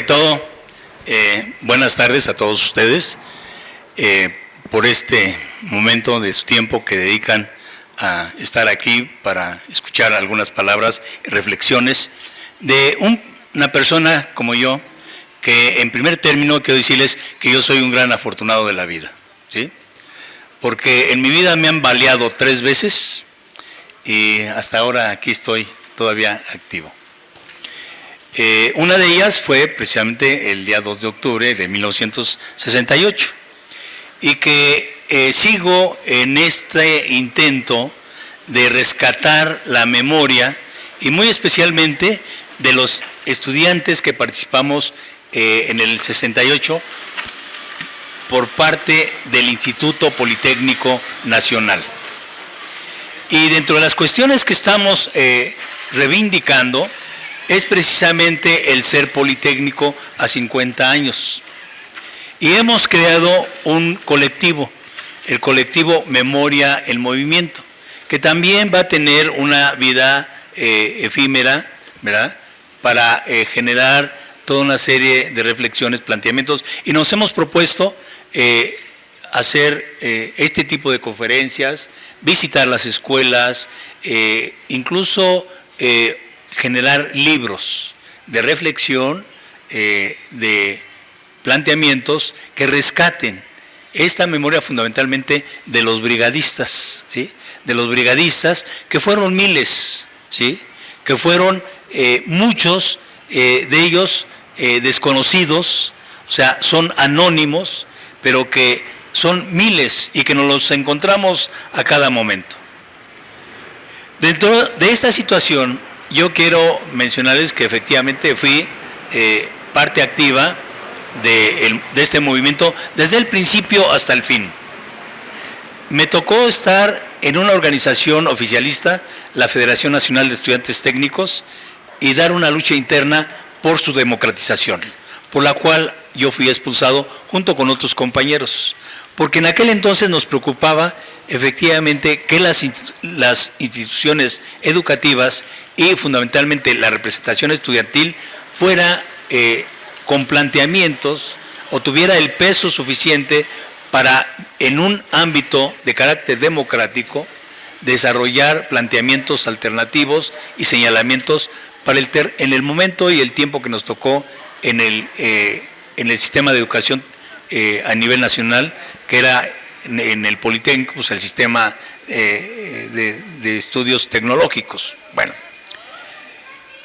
todo, buenas tardes a todos ustedes por este momento de su tiempo que dedican a estar aquí para escuchar algunas palabras y reflexiones de una persona como yo, que en primer término quiero decirles que yo soy un gran afortunado de la vida, ¿sí? Porque en mi vida me han baleado 3 veces y hasta ahora aquí estoy todavía activo. Una de ellas fue precisamente el día 2 de octubre de 1968 y que sigo en este intento de rescatar la memoria y muy especialmente de los estudiantes que participamos en el 68 por parte del Instituto Politécnico Nacional. Y dentro de las cuestiones que estamos reivindicando es precisamente el ser politécnico a 50 años. Y hemos creado un colectivo, el colectivo Memoria en Movimiento, que también va a tener una vida efímera, ¿verdad?, para generar toda una serie de reflexiones, planteamientos, y nos hemos propuesto hacer este tipo de conferencias, visitar las escuelas, incluso generar libros de reflexión, de planteamientos que rescaten esta memoria fundamentalmente de los brigadistas, ¿sí?, de los brigadistas que fueron miles, ¿sí?, que fueron muchos de ellos desconocidos, o sea, son anónimos, pero que son miles y que nos los encontramos a cada momento. Dentro de esta situación, yo quiero mencionarles que efectivamente fui parte activa de este movimiento desde el principio hasta el fin. Me tocó estar en una organización oficialista, la Federación Nacional de Estudiantes Técnicos, y dar una lucha interna por su democratización, por la cual yo fui expulsado junto con otros compañeros, porque en aquel entonces nos preocupaba efectivamente que las instituciones educativas y fundamentalmente la representación estudiantil fuera con planteamientos o tuviera el peso suficiente para, en un ámbito de carácter democrático, desarrollar planteamientos alternativos y señalamientos para en el momento y el tiempo que nos tocó en el sistema de educación a nivel nacional, que era en el Politécnico, pues el sistema de estudios tecnológicos. Bueno,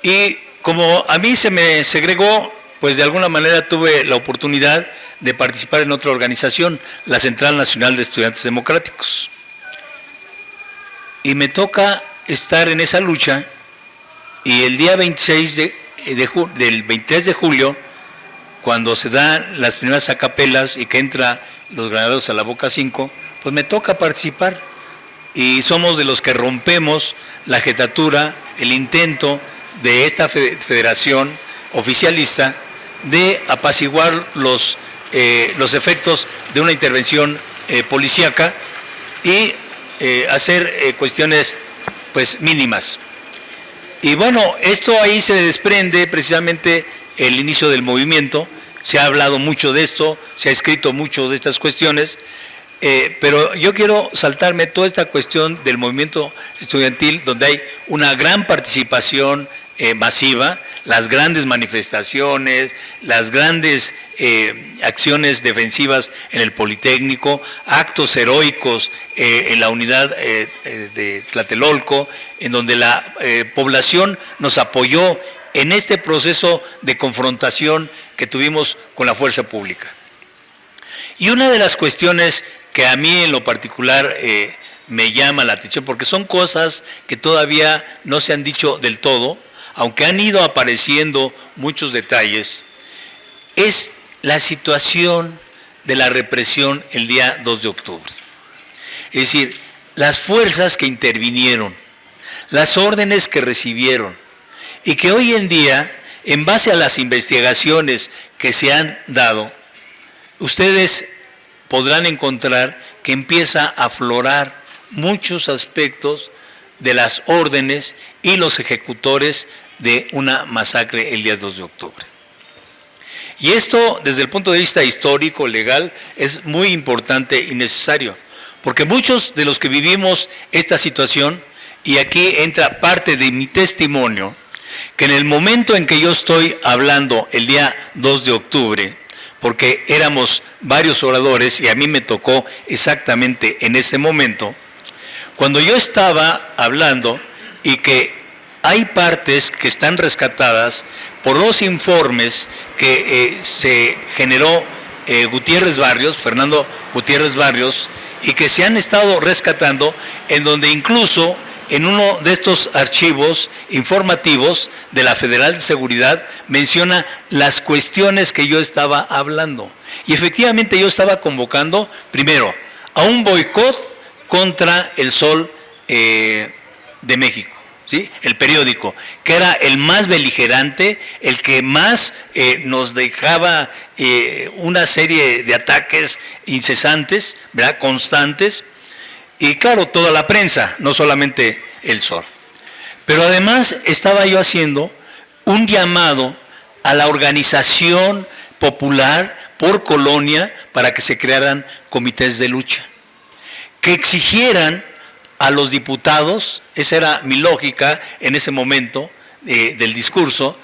y como a mí se me segregó, pues de alguna manera tuve la oportunidad de participar en otra organización, la Central Nacional de Estudiantes Democráticos. Y me toca estar en esa lucha, y el día 23 de julio, cuando se dan las primeras acapelas y que entran los graduados a la Boca 5, pues me toca participar. Y somos de los que rompemos la jetatura, el intento de esta federación oficialista de apaciguar los efectos de una intervención policíaca y hacer cuestiones pues mínimas. Y bueno, esto ahí se desprende precisamente el inicio del movimiento. Se ha hablado mucho de esto, se ha escrito mucho de estas cuestiones, pero yo quiero saltarme toda esta cuestión del movimiento estudiantil, donde hay una gran participación masiva, las grandes manifestaciones, las grandes acciones defensivas en el Politécnico, actos heroicos en la unidad de Tlatelolco, en donde la población nos apoyó en este proceso de confrontación que tuvimos con la fuerza pública. Y una de las cuestiones que a mí en lo particular me llama la atención, porque son cosas que todavía no se han dicho del todo, aunque han ido apareciendo muchos detalles, es la situación de la represión el día 2 de octubre. Es decir, las fuerzas que intervinieron, las órdenes que recibieron, y que hoy en día, en base a las investigaciones que se han dado, ustedes podrán encontrar que empieza a aflorar muchos aspectos de las órdenes y los ejecutores de una masacre el día 2 de octubre. Y esto, desde el punto de vista histórico, legal, es muy importante y necesario, porque muchos de los que vivimos esta situación, y aquí entra parte de mi testimonio, que en el momento en que yo estoy hablando el día 2 de octubre, porque éramos varios oradores y a mí me tocó exactamente en ese momento, cuando yo estaba hablando y que hay partes que están rescatadas por los informes que se generó Fernando Gutiérrez Barrios, y que se han estado rescatando, en donde incluso en uno de estos archivos informativos de la Federal de Seguridad menciona las cuestiones que yo estaba hablando. Y efectivamente yo estaba convocando, primero, a un boicot contra El Sol de México, ¿sí? El periódico, que era el más beligerante, el que más nos dejaba una serie de ataques incesantes, ¿verdad?, constantes, y claro, toda la prensa, no solamente El Sol. Pero además estaba yo haciendo un llamado a la organización popular por colonia para que se crearan comités de lucha, que exigieran a los diputados, esa era mi lógica en ese momento del discurso,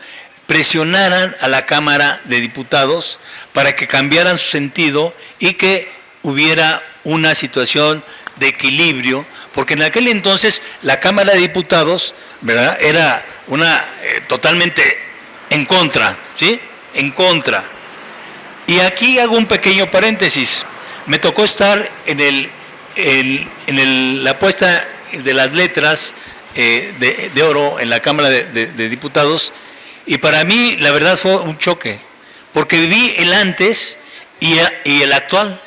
presionaran a la Cámara de Diputados para que cambiaran su sentido y que hubiera una situación de equilibrio, porque en aquel entonces la Cámara de Diputados, ¿verdad?, era una totalmente en contra, ¿sí? En contra. Y aquí hago un pequeño paréntesis. Me tocó estar en la puesta de las letras de oro en la Cámara de Diputados, y para mí la verdad fue un choque, porque viví el antes y el actual,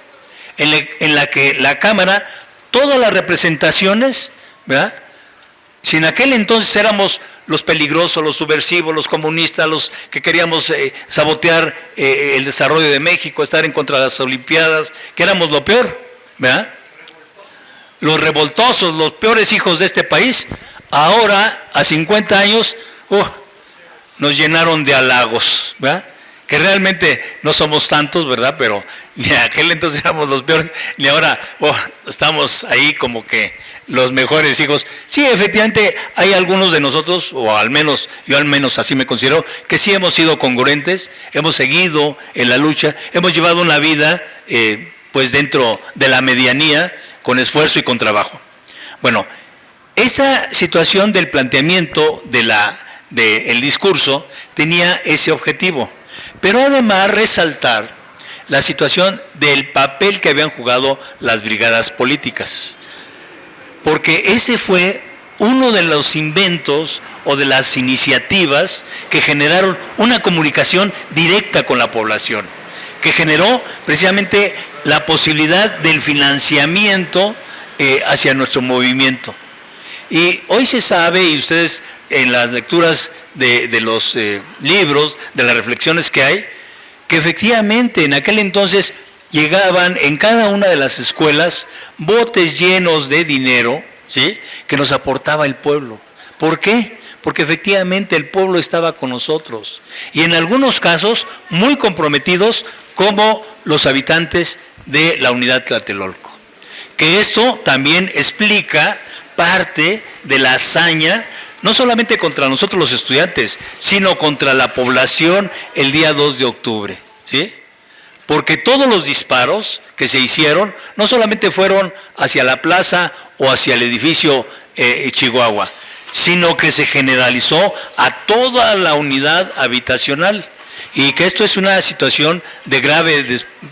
en la que la Cámara, todas las representaciones, ¿verdad?, si en aquel entonces éramos los peligrosos, los subversivos, los comunistas, los que queríamos sabotear el desarrollo de México, estar en contra de las Olimpiadas, que éramos lo peor, ¿verdad?, los revoltosos, los peores hijos de este país, ahora a 50 años nos llenaron de halagos, ¿verdad?, que realmente no somos tantos, ¿verdad?, pero ni en aquel entonces éramos los peores, ni ahora estamos ahí como que los mejores hijos. Sí, efectivamente hay algunos de nosotros, o al menos yo así me considero, que sí hemos sido congruentes, hemos seguido en la lucha, hemos llevado una vida pues dentro de la medianía, con esfuerzo y con trabajo. Bueno, esa situación del planteamiento del discurso tenía ese objetivo, pero además resaltar la situación del papel que habían jugado las brigadas políticas, porque ese fue uno de los inventos o de las iniciativas que generaron una comunicación directa con la población, que generó precisamente la posibilidad del financiamiento hacia nuestro movimiento. Y hoy se sabe, y ustedes en las lecturas de los libros, de las reflexiones que hay, que efectivamente en aquel entonces llegaban en cada una de las escuelas botes llenos de dinero, ¿sí?, que nos aportaba el pueblo. ¿Por qué? Porque efectivamente el pueblo estaba con nosotros, y en algunos casos muy comprometidos, como los habitantes de la unidad Tlatelolco. Que esto también explica parte de la hazaña, no solamente contra nosotros los estudiantes, sino contra la población el día 2 de octubre, ¿sí? Porque todos los disparos que se hicieron no solamente fueron hacia la plaza o hacia el edificio Chihuahua, sino que se generalizó a toda la unidad habitacional, y que esto es una situación de grave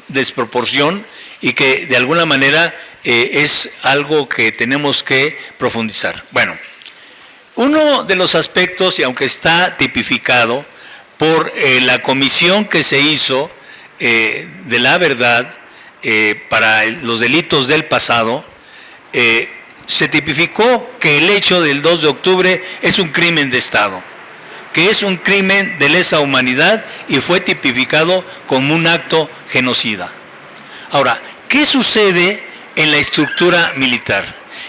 desproporción y que de alguna manera es algo que tenemos que profundizar. Bueno, uno de los aspectos, y aunque está tipificado por la comisión que se hizo de la verdad para los delitos del pasado, se tipificó que el hecho del 2 de octubre es un crimen de Estado, que es un crimen de lesa humanidad y fue tipificado como un acto genocida. Ahora, ¿qué sucede en la estructura militar?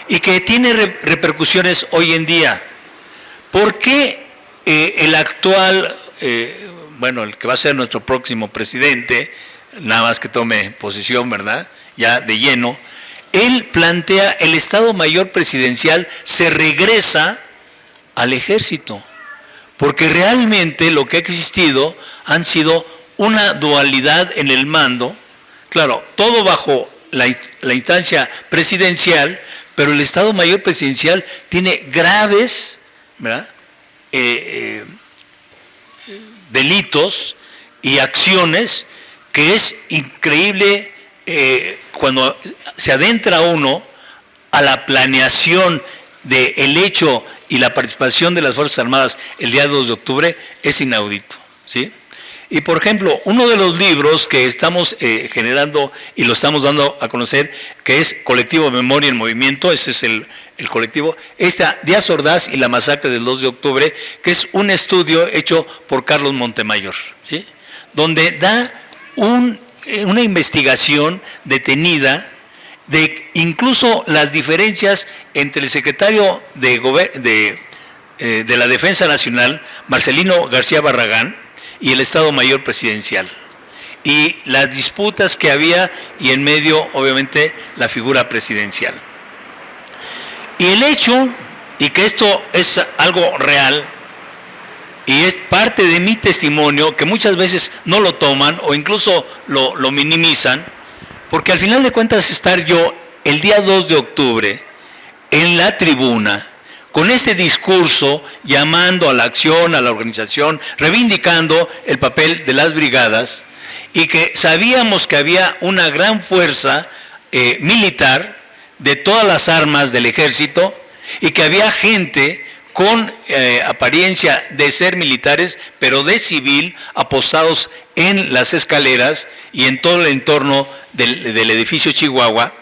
Y que tiene repercusiones hoy en día. ¿Por qué el actual bueno, el que va a ser nuestro próximo presidente, nada más que tome posesión, ¿verdad?, ya de lleno, él plantea el Estado Mayor Presidencial se regresa al ejército, porque realmente lo que ha existido han sido una dualidad en el mando, claro, todo bajo la instancia presidencial, pero el Estado Mayor Presidencial tiene graves, ¿verdad?, delitos y acciones que es increíble cuando se adentra uno a la planeación del hecho y la participación de las Fuerzas Armadas el día 2 de octubre, es inaudito, ¿sí? Y por ejemplo, uno de los libros que estamos generando y lo estamos dando a conocer, que es Colectivo Memoria en Movimiento, ese es el colectivo, está Díaz Ordaz y la masacre del 2 de octubre, que es un estudio hecho por Carlos Montemayor, ¿sí?, donde da una investigación detenida de incluso las diferencias entre el secretario de la Defensa Nacional, Marcelino García Barragán, y el Estado Mayor Presidencial, y las disputas que había, y en medio, obviamente, la figura presidencial. Y el hecho, y que esto es algo real, y es parte de mi testimonio, que muchas veces no lo toman o incluso lo minimizan, porque al final de cuentas estar yo el día 2 de octubre en la tribuna, con este discurso llamando a la acción, a la organización, reivindicando el papel de las brigadas, y que sabíamos que había una gran fuerza militar de todas las armas del ejército, y que había gente con apariencia de ser militares, pero de civil, apostados en las escaleras y en todo el entorno del edificio Chihuahua,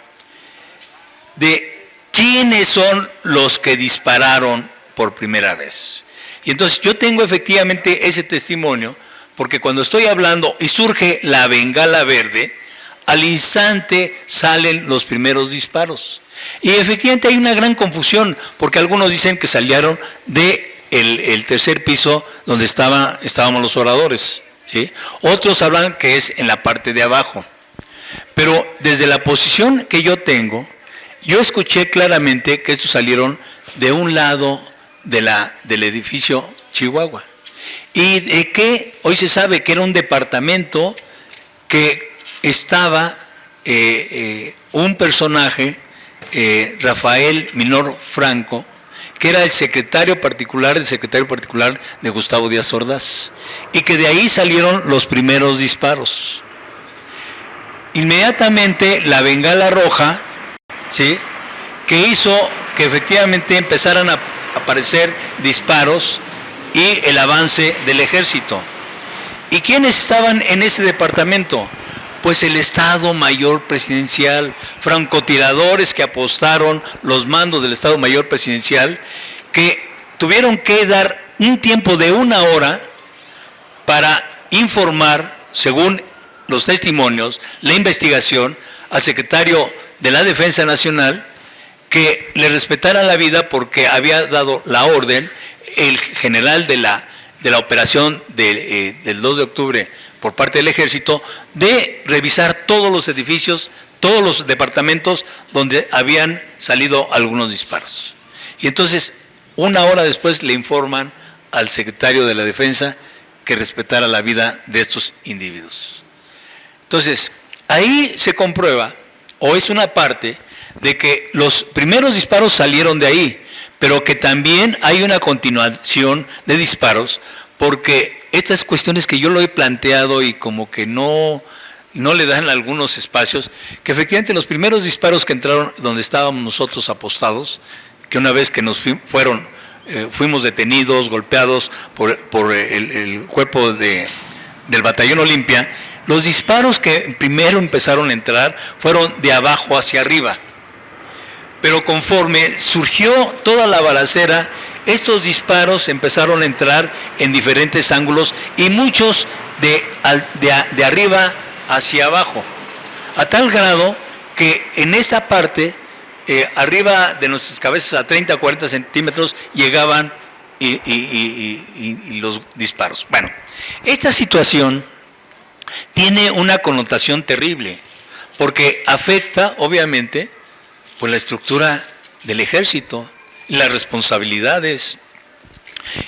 de quiénes son los que dispararon por primera vez. Y entonces yo tengo efectivamente ese testimonio, porque cuando estoy hablando y surge la bengala verde, al instante salen los primeros disparos. Y efectivamente hay una gran confusión, porque algunos dicen que salieron del tercer piso donde estábamos los oradores, ¿sí? Otros hablan que es en la parte de abajo. Pero desde la posición que yo tengo, yo escuché claramente que estos salieron de un lado del edificio Chihuahua. Y de que hoy se sabe que era un departamento que estaba un personaje, Rafael Minor Franco, que era el secretario particular de Gustavo Díaz Ordaz, y que de ahí salieron los primeros disparos. Inmediatamente la bengala roja, ¿sí?, que hizo que efectivamente empezaran a aparecer disparos y el avance del ejército. ¿Y quiénes estaban en ese departamento? Pues el Estado Mayor Presidencial, francotiradores que apostaron los mandos del Estado Mayor Presidencial, que tuvieron que dar un tiempo de 1 hora para informar, según los testimonios, la investigación, al secretario de la Defensa Nacional, que le respetaran la vida, porque había dado la orden el general de la operación del 2 de octubre por parte del ejército, de revisar todos los edificios, todos los departamentos donde habían salido algunos disparos. Y entonces, 1 hora después le informan al secretario de la Defensa que respetara la vida de estos individuos. Entonces, ahí se comprueba, o es una parte, de que los primeros disparos salieron de ahí, pero que también hay una continuación de disparos, porque estas cuestiones que yo lo he planteado y como que no le dan algunos espacios, que efectivamente los primeros disparos que entraron donde estábamos nosotros apostados, que una vez que nos fuimos detenidos, golpeados por el cuerpo del Batallón Olimpia, los disparos que primero empezaron a entrar fueron de abajo hacia arriba. Pero conforme surgió toda la balacera, estos disparos empezaron a entrar en diferentes ángulos, y muchos de arriba hacia abajo, a tal grado que en esa parte, arriba de nuestras cabezas, a 30 o 40 centímetros, llegaban y los disparos. Bueno, esta situación tiene una connotación terrible, porque afecta, obviamente, pues la estructura del ejército, las responsabilidades.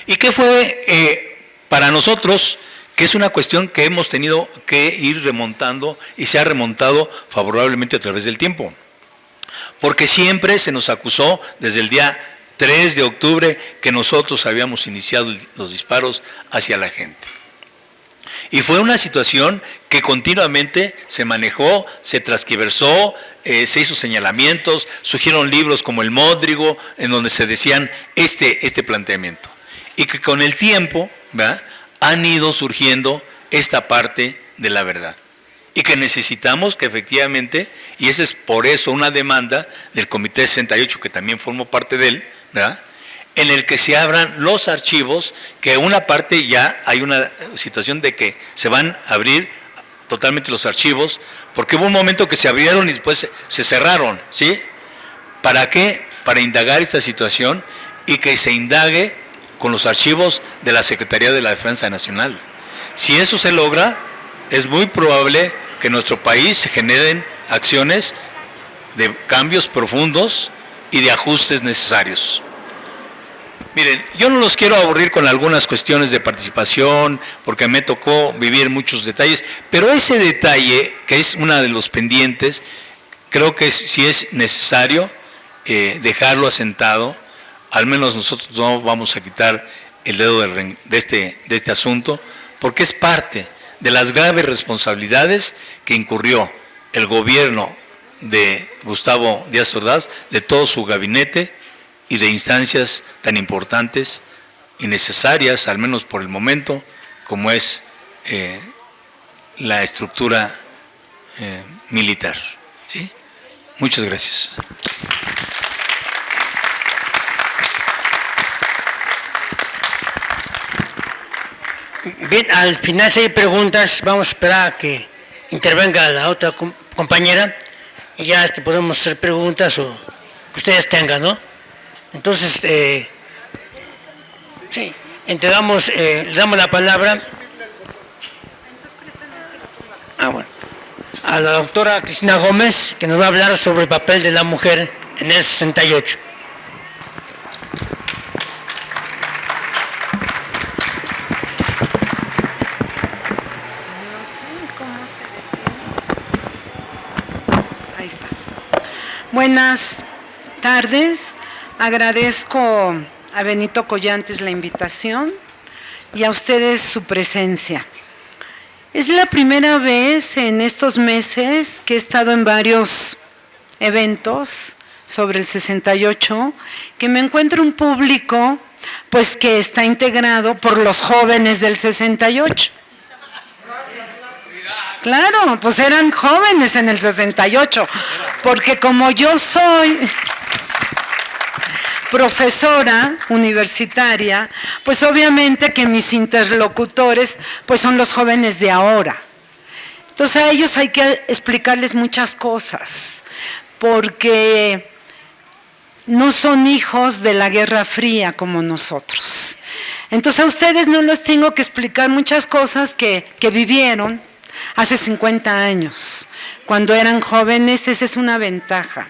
¿Y qué fue para nosotros? Que es una cuestión que hemos tenido que ir remontando y se ha remontado favorablemente a través del tiempo. Porque siempre se nos acusó desde el día 3 de octubre que nosotros habíamos iniciado los disparos hacia la gente. Y fue una situación que continuamente se manejó, se transquiversó, se hizo señalamientos, surgieron libros como El Módrigo, en donde se decían este planteamiento. Y que con el tiempo, ¿verdad?, han ido surgiendo esta parte de la verdad. Y que necesitamos que efectivamente, y esa es por eso una demanda del Comité 68, que también formo parte de él, ¿verdad?, en el que se abran los archivos, que una parte ya hay una situación de que se van a abrir totalmente los archivos, porque hubo un momento que se abrieron y después se cerraron, ¿sí? ¿Para qué? Para indagar esta situación y que se indague con los archivos de la Secretaría de la Defensa Nacional. Si eso se logra, es muy probable que en nuestro país se generen acciones de cambios profundos y de ajustes necesarios. Miren, yo no los quiero aburrir con algunas cuestiones de participación, porque me tocó vivir muchos detalles, pero ese detalle, que es uno de los pendientes, creo que sí es necesario dejarlo asentado. Al menos nosotros no vamos a quitar el dedo de este asunto, porque es parte de las graves responsabilidades que incurrió el gobierno de Gustavo Díaz Ordaz, de todo su gabinete y de instancias tan importantes y necesarias, al menos por el momento, como es la estructura militar. ¿Sí? Muchas gracias. Bien, al final si hay preguntas, vamos a esperar a que intervenga la otra compañera y ya podemos hacer preguntas o que ustedes tengan, ¿no? Entonces, sí, le damos la palabra a la doctora Cristina Gómez, que nos va a hablar sobre el papel de la mujer en el 68. Buenas tardes, agradezco a Benito Collantes la invitación y a ustedes su presencia. Es la primera vez en estos meses que he estado en varios eventos sobre el 68, que me encuentro un público pues que está integrado por los jóvenes del 68. Claro, pues eran jóvenes en el 68, porque como yo soy profesora universitaria, pues obviamente que mis interlocutores pues son los jóvenes de ahora. Entonces a ellos hay que explicarles muchas cosas, porque no son hijos de la Guerra Fría como nosotros. Entonces a ustedes no les tengo que explicar muchas cosas que vivieron hace 50 años, cuando eran jóvenes. Esa es una ventaja.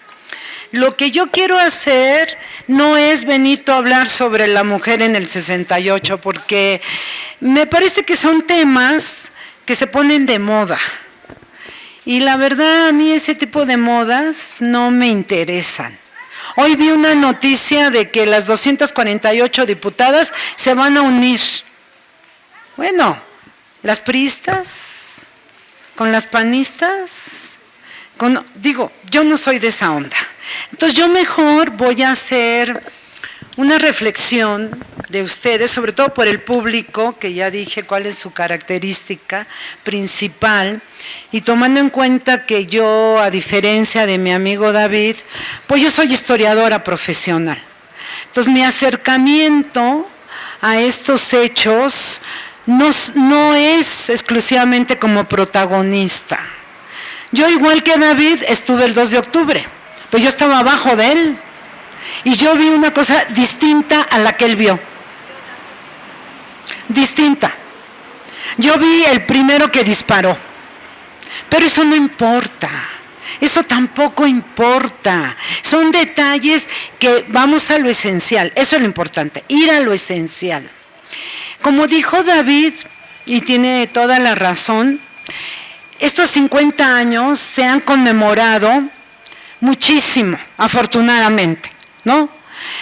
Lo que yo quiero hacer no es, Benito, hablar sobre la mujer en el 68, porque me parece que son temas que se ponen de moda. Y la verdad, a mí ese tipo de modas no me interesan. Hoy vi una noticia de que las 248 diputadas se van a unir. Bueno, las priistas con las panistas, yo no soy de esa onda. Entonces yo mejor voy a hacer una reflexión de ustedes, sobre todo por el público, que ya dije cuál es su característica principal, y tomando en cuenta que yo, a diferencia de mi amigo David, pues yo soy historiadora profesional. Entonces mi acercamiento a estos hechos no es exclusivamente como protagonista. Yo, igual que David, estuve el 2 de octubre, pues yo estaba abajo de él y yo vi una cosa distinta a la que él vio. distinta. Yo vi el primero que disparó, pero eso no importa. Eso tampoco importa. Son detalles que vamos a lo esencial. Eso es lo importante, ir a lo esencial. Como dijo David, y tiene toda la razón, estos 50 años se han conmemorado muchísimo, afortunadamente, ¿no?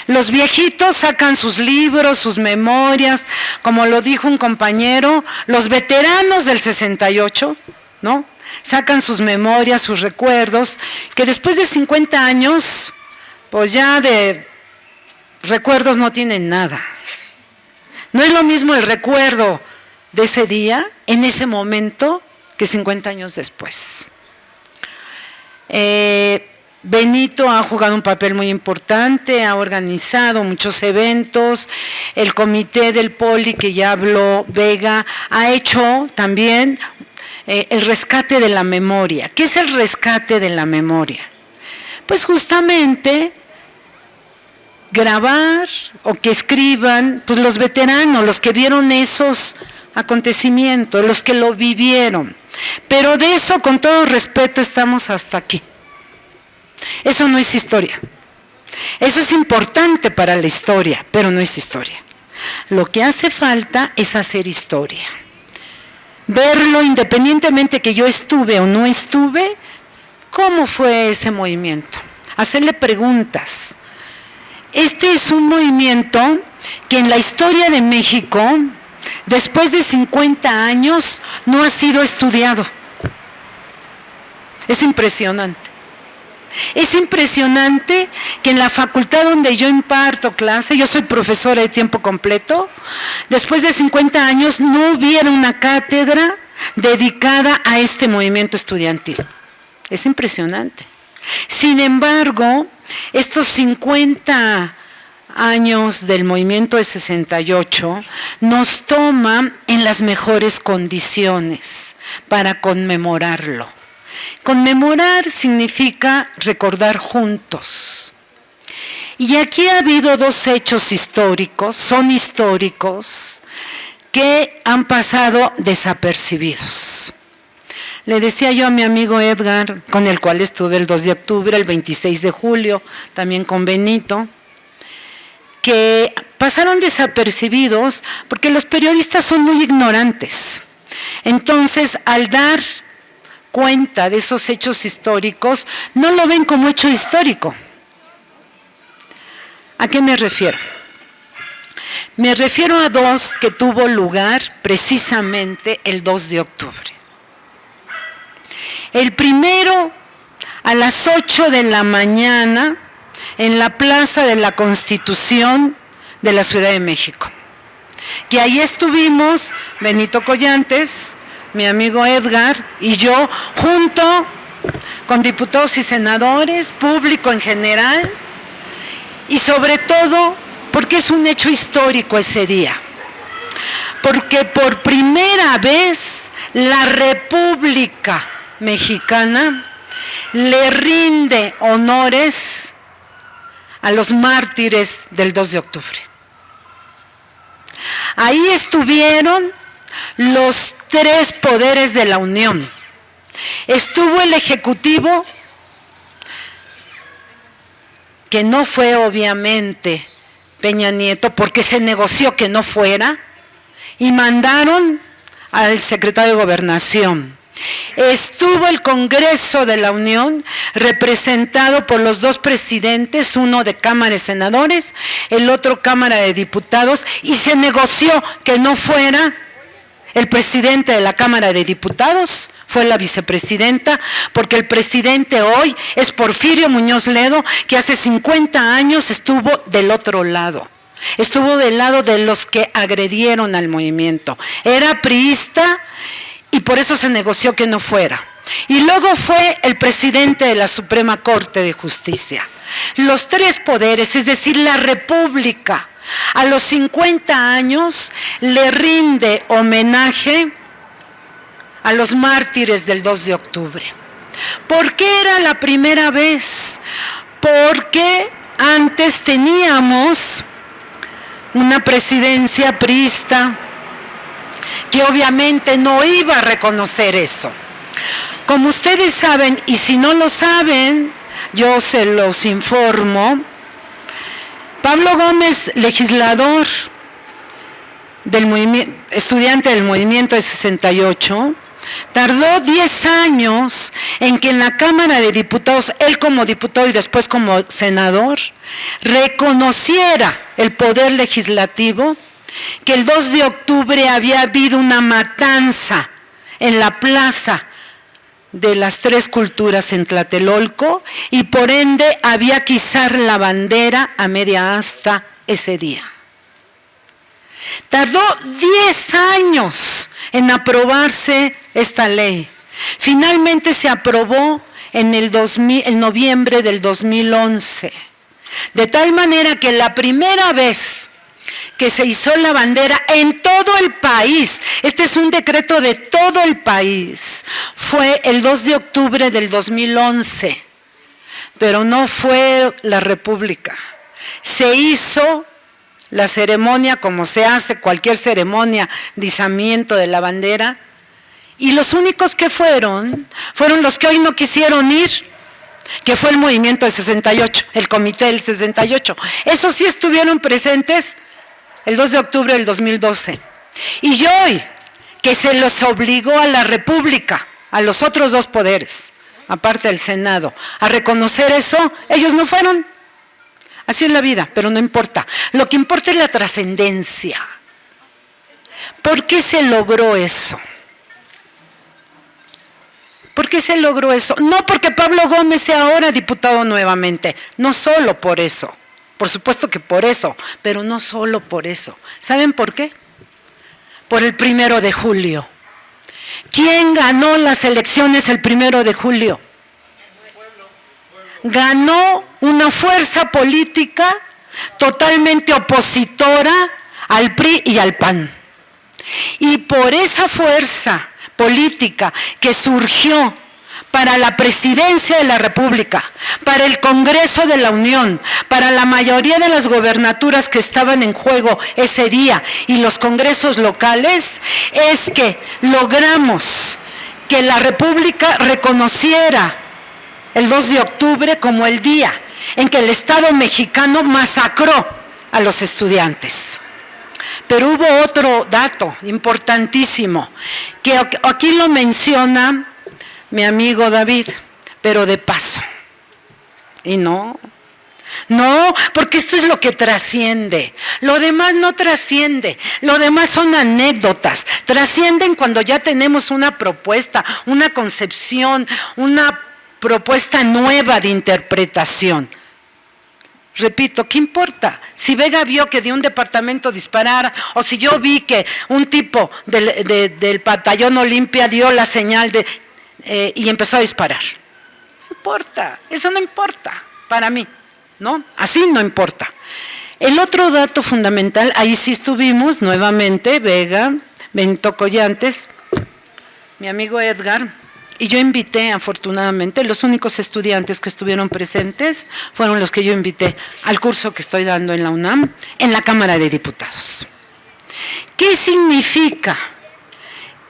Los viejitos sacan sus libros, sus memorias, como lo dijo un compañero, los veteranos del 68, ¿no? Sacan sus memorias, sus recuerdos, que después de 50 años, pues ya de recuerdos no tienen nada. No es lo mismo el recuerdo de ese día, en ese momento, que 50 años después. Benito ha jugado un papel muy importante, ha organizado muchos eventos, el comité del Poli que ya habló Vega, ha hecho también el rescate de la memoria. ¿Qué es el rescate de la memoria? Pues justamente grabar o que escriban pues los veteranos, los que vieron esos acontecimientos, los que lo vivieron. Pero de eso, con todo respeto, estamos hasta aquí. Eso no es historia. Eso es importante para la historia, pero no es historia. Lo que hace falta es hacer historia. Verlo independientemente que yo estuve o no estuve, ¿cómo fue ese movimiento? Hacerle preguntas. Este es un movimiento que en la historia de México, después de 50 años, no ha sido estudiado. Es impresionante. Es impresionante que en la facultad donde yo imparto clase, yo soy profesora de tiempo completo, después de 50 años no hubiera una cátedra dedicada a este movimiento estudiantil. Es impresionante. Sin embargo, estos 50 años del movimiento de 68 nos toma en las mejores condiciones para conmemorarlo. Conmemorar significa recordar juntos. Y aquí ha habido dos hechos históricos, son históricos, que han pasado desapercibidos. Le decía yo a mi amigo Edgar, con el cual estuve el 2 de octubre, el 26 de julio, también con Benito, que pasaron desapercibidos porque los periodistas son muy ignorantes. Entonces, al dar cuenta de esos hechos históricos, no lo ven como hecho histórico. ¿A qué me refiero? Me refiero a dos que tuvo lugar precisamente el 2 de octubre. El primero, a las 8 de la mañana, en la Plaza de la Constitución de la Ciudad de México. Que ahí estuvimos Benito Collantes, mi amigo Edgar y yo, junto con diputados y senadores, público en general, y sobre todo porque es un hecho histórico ese día. Porque por primera vez la República Mexicana le rinde honores a los mártires del 2 de octubre. Ahí estuvieron los tres poderes de la Unión. Estuvo el Ejecutivo, que no fue obviamente Peña Nieto, porque se negoció que no fuera, y mandaron al secretario de Gobernación. Estuvo el Congreso de la Unión, representado por los dos presidentes, uno de Cámara de Senadores, el otro Cámara de Diputados, y se negoció que no fuera el presidente de la Cámara de Diputados, fue la vicepresidenta, porque el presidente hoy es Porfirio Muñoz Ledo, que hace 50 años estuvo del otro lado. Estuvo del lado de los que agredieron al movimiento. Era priista y por eso se negoció que no fuera. Y luego fue el presidente de la Suprema Corte de Justicia. Los tres poderes, es decir, la República, a los 50 años le rinde homenaje a los mártires del 2 de octubre. ¿Por qué era la primera vez? Porque antes teníamos una presidencia priista que obviamente no iba a reconocer eso. Como ustedes saben, y si no lo saben, yo se los informo, Pablo Gómez, legislador estudiante del movimiento de 68, tardó 10 años en que en la Cámara de Diputados, él como diputado y después como senador, reconociera el poder legislativo, que el 2 de octubre había habido una matanza en la plaza de las Tres Culturas en Tlatelolco y por ende había que izar la bandera a media asta ese día. Tardó 10 años en aprobarse esta ley. Finalmente se aprobó en noviembre del 2011. De tal manera que la primera vez que se izó la bandera en todo el país, este es un decreto de todo el país, fue el 2 de octubre del 2011, pero no fue la República. Se hizo la ceremonia como se hace cualquier ceremonia de izamiento de la bandera, y los únicos que fueron los que hoy no quisieron ir, que fue el movimiento del 68, el comité del 68. Esos sí estuvieron presentes el 2 de octubre del 2012. Y hoy, que se los obligó a la República, a los otros dos poderes, aparte del Senado, a reconocer eso, ellos no fueron. Así es la vida, pero no importa. Lo que importa es la trascendencia. ¿Por qué se logró eso? ¿Por qué se logró eso? No porque Pablo Gómez sea ahora diputado nuevamente, no solo por eso. Por supuesto que por eso, pero no solo por eso. ¿Saben por qué? Por el 1 de julio. ¿Quién ganó las elecciones el 1 de julio? Ganó una fuerza política totalmente opositora al PRI y al PAN. Y por esa fuerza política que surgió para la presidencia de la República, para el Congreso de la Unión, para la mayoría de las gobernaturas que estaban en juego ese día y los congresos locales, es que logramos que la República reconociera el 2 de octubre como el día en que el Estado mexicano masacró a los estudiantes. Pero hubo otro dato importantísimo, que aquí lo menciona mi amigo David, pero de paso. Y no, porque esto es lo que trasciende. Lo demás no trasciende, lo demás son anécdotas. Trascienden cuando ya tenemos una propuesta, una concepción, una propuesta nueva de interpretación. Repito, ¿qué importa? Si Vega vio que de un departamento disparara, o si yo vi que un tipo del batallón Olimpia dio la señal y empezó a disparar. No importa, eso no importa para mí, ¿no? Así no importa. El otro dato fundamental, ahí sí estuvimos nuevamente, Vega, Benito Collantes, mi amigo Edgar, y yo invité, afortunadamente, los únicos estudiantes que estuvieron presentes fueron los que yo invité al curso que estoy dando en la UNAM, en la Cámara de Diputados. ¿Qué significa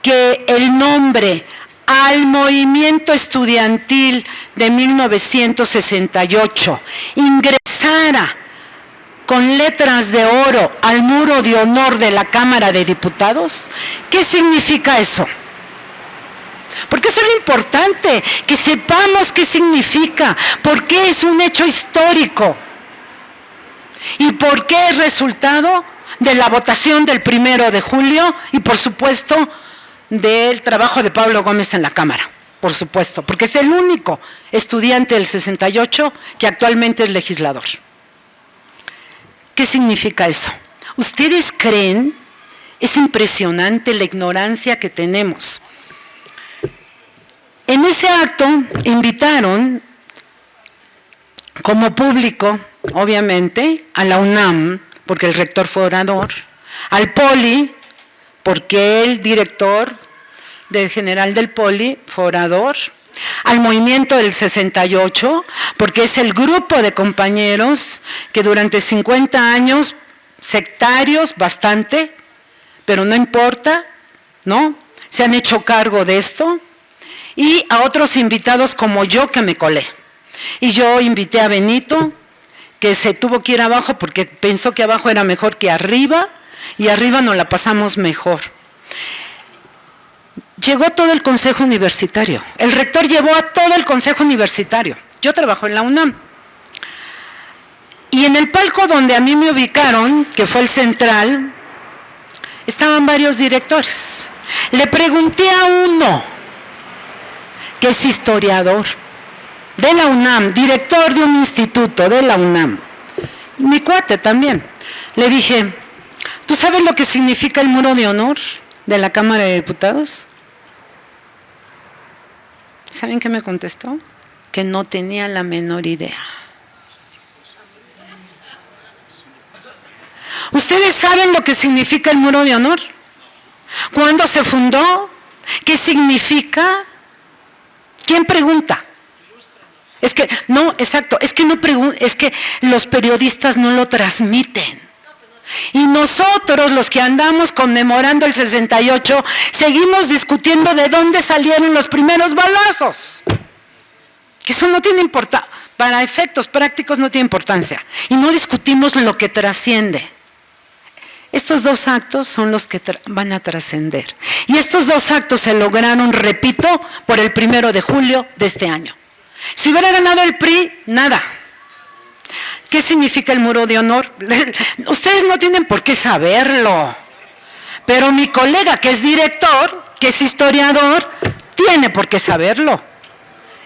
que el nombre al movimiento estudiantil de 1968 ingresara con letras de oro al muro de honor de la Cámara de Diputados? ¿Qué significa eso? Porque eso es lo importante, que sepamos qué significa, por qué es un hecho histórico y por qué es resultado de la votación del 1 de julio y por supuesto del trabajo de Pablo Gómez en la Cámara, por supuesto, porque es el único estudiante del 68 que actualmente es legislador. ¿Qué significa eso? ¿Ustedes creen? Es impresionante la ignorancia que tenemos. En ese acto invitaron como público, obviamente, a la UNAM, porque el rector fue orador, al Poli, porque el director general del Poli fue orador, al movimiento del 68, porque es el grupo de compañeros que durante 50 años, sectarios bastante, pero no importa, ¿no? Se han hecho cargo de esto, y a otros invitados como yo que me colé. Y yo invité a Benito, que se tuvo que ir abajo porque pensó que abajo era mejor que arriba, y arriba nos la pasamos mejor. Llegó todo el consejo universitario. El rector llevó a todo el consejo universitario. Yo trabajo en la UNAM. Y en el palco donde a mí me ubicaron, que fue el central, estaban varios directores. Le pregunté a uno, que es historiador de la UNAM, director de un instituto de la UNAM, mi cuate también. Le dije, ¿tú sabes lo que significa el muro de honor de la Cámara de Diputados? ¿Saben qué me contestó? Que no tenía la menor idea. ¿Ustedes saben lo que significa el muro de honor? ¿Cuándo se fundó? ¿Qué significa? ¿Quién pregunta? Es que, no, exacto, es que los periodistas no lo transmiten. Y nosotros, los que andamos conmemorando el 68, seguimos discutiendo de dónde salieron los primeros balazos. Que eso no tiene importancia, para efectos prácticos no tiene importancia. Y no discutimos lo que trasciende. Estos dos actos son los que van a trascender. Y estos dos actos se lograron, repito, por el 1 de julio de este año. Si hubiera ganado el PRI, nada. ¿Qué significa el muro de honor? Ustedes no tienen por qué saberlo. Pero mi colega, que es director, que es historiador, tiene por qué saberlo.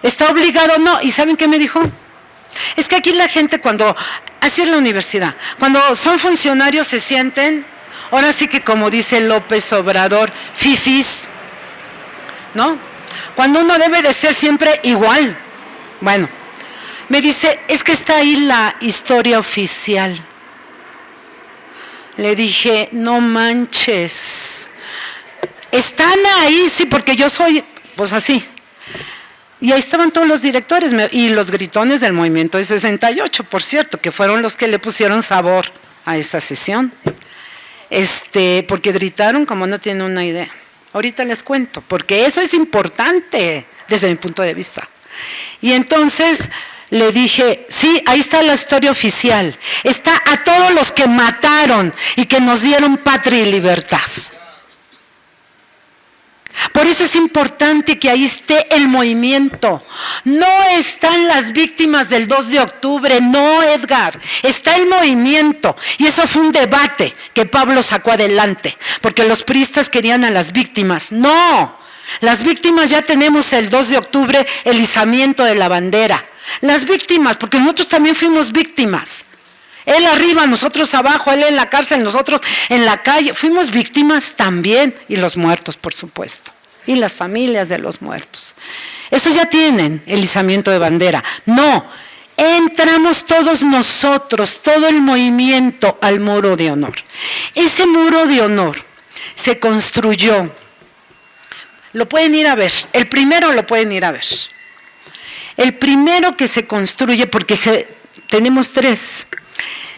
¿Está obligado? No. ¿Y saben qué me dijo? Es que aquí la gente cuando, así es la universidad, cuando son funcionarios se sienten, ahora sí que como dice López Obrador, fifís, ¿no? Cuando uno debe de ser siempre igual. Bueno, me dice, es que está ahí la historia oficial. Le dije, no manches, están ahí, sí, porque yo soy, pues así. Y ahí estaban todos los directores y los gritones del movimiento de 68, por cierto, que fueron los que le pusieron sabor a esa sesión. Porque gritaron como no tienen una idea. Ahorita les cuento, porque eso es importante desde mi punto de vista. Y entonces le dije, sí, ahí está la historia oficial. Está a todos los que mataron y que nos dieron patria y libertad. Por eso es importante que ahí esté el movimiento. No están las víctimas del 2 de octubre, no, Edgar. Está el movimiento. Y eso fue un debate que Pablo sacó adelante, porque los priistas querían a las víctimas. No, las víctimas ya tenemos el 2 de octubre, el izamiento de la bandera. Las víctimas, porque nosotros también fuimos víctimas. Él arriba, nosotros abajo, él en la cárcel, nosotros en la calle. Fuimos víctimas también, y los muertos, por supuesto, y las familias de los muertos. Eso ya tienen el izamiento de bandera. No, entramos todos nosotros, todo el movimiento al muro de honor. Ese muro de honor se construyó, lo pueden ir a ver, el primero lo pueden ir a ver. El primero que se construye, porque tenemos tres.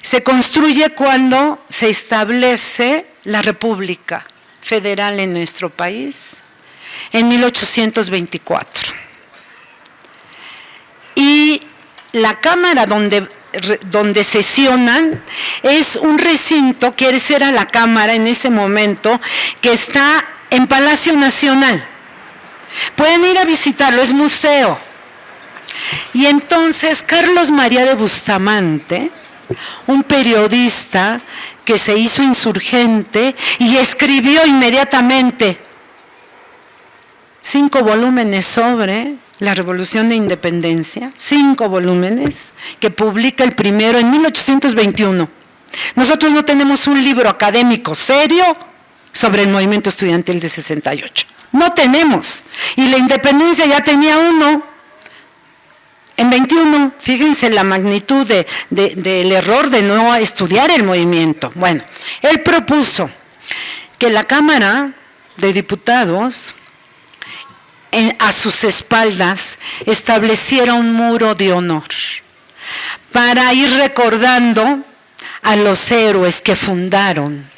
Se construye cuando se establece la República Federal en nuestro país, en 1824. Y la Cámara donde sesionan es un recinto, que esa era la Cámara en ese momento, que está en Palacio Nacional. Pueden ir a visitarlo, es museo. Y entonces Carlos María de Bustamante, un periodista que se hizo insurgente y escribió inmediatamente 5 volúmenes sobre la Revolución de Independencia, 5 volúmenes, que publica el primero en 1821. Nosotros no tenemos un libro académico serio sobre el movimiento estudiantil de 68. No tenemos. Y la independencia ya tenía uno. En 21, fíjense la magnitud del error de no estudiar el movimiento. Bueno, él propuso que la Cámara de Diputados, a sus espaldas, estableciera un muro de honor para ir recordando a los héroes que fundaron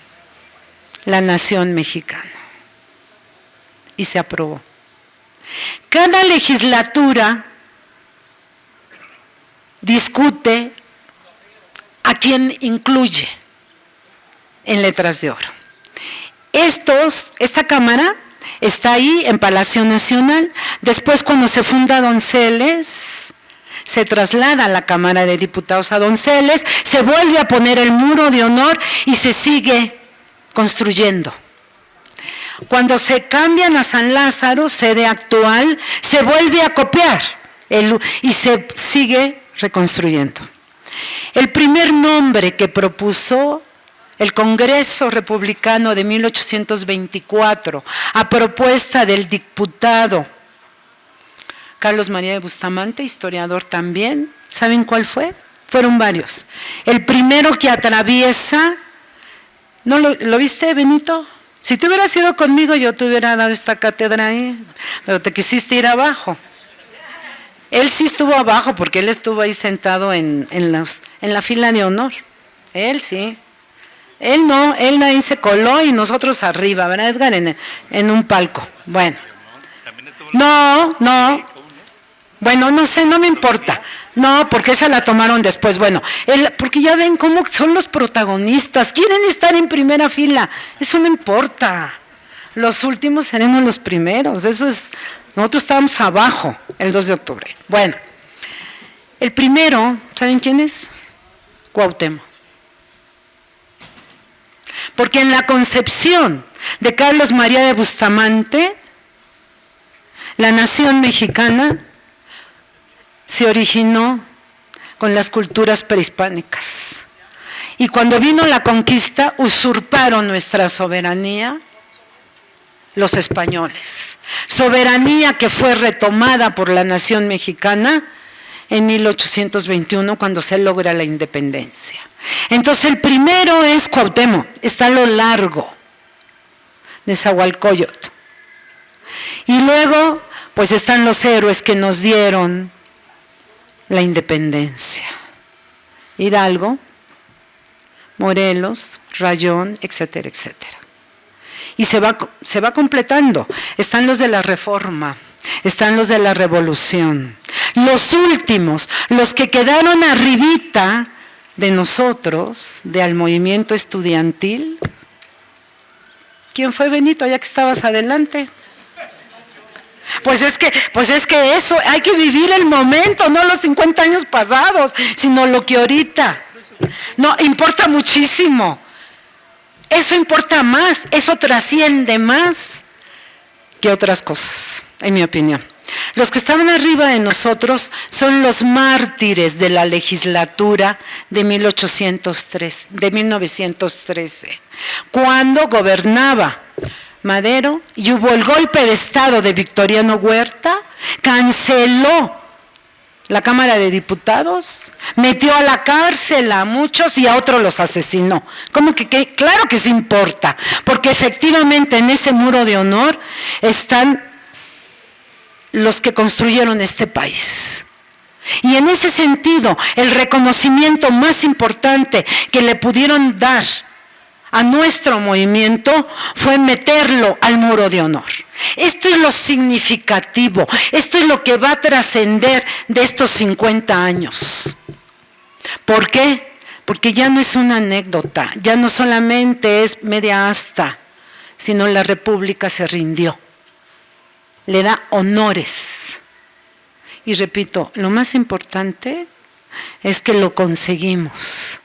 la nación mexicana. y se aprobó. Cada legislatura discute a quién incluye en Letras de Oro. Esta Cámara está ahí en Palacio Nacional. Después, cuando se funda Donceles, se traslada a la Cámara de Diputados a Donceles, se vuelve a poner el muro de honor y se sigue construyendo. Cuando se cambian a San Lázaro, sede actual, se vuelve a copiar y se sigue reconstruyendo. El primer nombre que propuso el Congreso Republicano de 1824, a propuesta del diputado Carlos María de Bustamante, historiador también, ¿saben cuál fue? Fueron varios. El primero que atraviesa, ¿no lo viste, Benito? Si tú hubieras ido conmigo, yo te hubiera dado esta cátedra ahí, pero te quisiste ir abajo. Él sí estuvo abajo porque él estuvo ahí sentado en la fila de honor. Él sí. Él no, él ahí se coló y nosotros arriba, ¿verdad, Edgar? En un palco. Bueno. No. Bueno, no sé, no me importa. No, porque esa la tomaron después. Bueno, porque ya ven cómo son los protagonistas. Quieren estar en primera fila. Eso no importa. Los últimos seremos los primeros. Nosotros estábamos abajo el 2 de octubre. Bueno, el primero, ¿saben quién es? Cuauhtémoc. Porque en la concepción de Carlos María de Bustamante, la nación mexicana se originó con las culturas prehispánicas. Y cuando vino la conquista, usurparon nuestra soberanía los españoles. Soberanía que fue retomada por la nación mexicana en 1821, cuando se logra la independencia. Entonces el primero es Cuauhtémoc, está a lo largo de Nezahualcóyotl. Y luego, pues están los héroes que nos dieron la independencia. Hidalgo, Morelos, Rayón, etcétera, etcétera. Y se va completando. Están los de la Reforma, están los de la Revolución. Los últimos, los que quedaron arribita de nosotros, del movimiento estudiantil. ¿Quién fue, Benito, ya que estabas adelante? Pues es que eso, hay que vivir el momento, no los 50 años pasados, sino lo que ahorita. No, importa muchísimo. Eso importa más, eso trasciende más que otras cosas, en mi opinión. Los que estaban arriba de nosotros son los mártires de la legislatura de 1913, cuando gobernaba Madero y hubo el golpe de Estado de Victoriano Huerta, canceló la Cámara de Diputados, metió a la cárcel a muchos y a otros los asesinó. ¿Cómo que? Claro que sí importa, porque efectivamente en ese muro de honor están los que construyeron este país. Y en ese sentido, el reconocimiento más importante que le pudieron dar a nuestro movimiento fue meterlo al muro de honor. Esto es lo significativo, esto es lo que va a trascender de estos 50 años. ¿Por qué? Porque ya no es una anécdota, ya no solamente es media asta, sino la República se rindió. Le da honores. Y repito, lo más importante es que lo conseguimos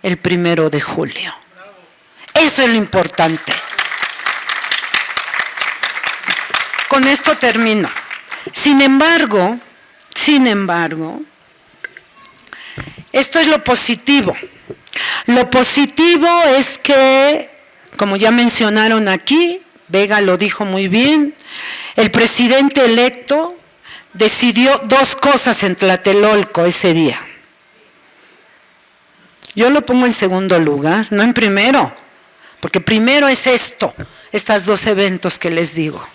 el 1 de julio. Eso es lo importante. Con esto termino. Sin embargo, esto es lo positivo. Lo positivo es que, como ya mencionaron aquí, Vega lo dijo muy bien, el presidente electo decidió 2 cosas en Tlatelolco ese día. Yo lo pongo en segundo lugar, no en primero, porque primero es estos 2 eventos que les digo.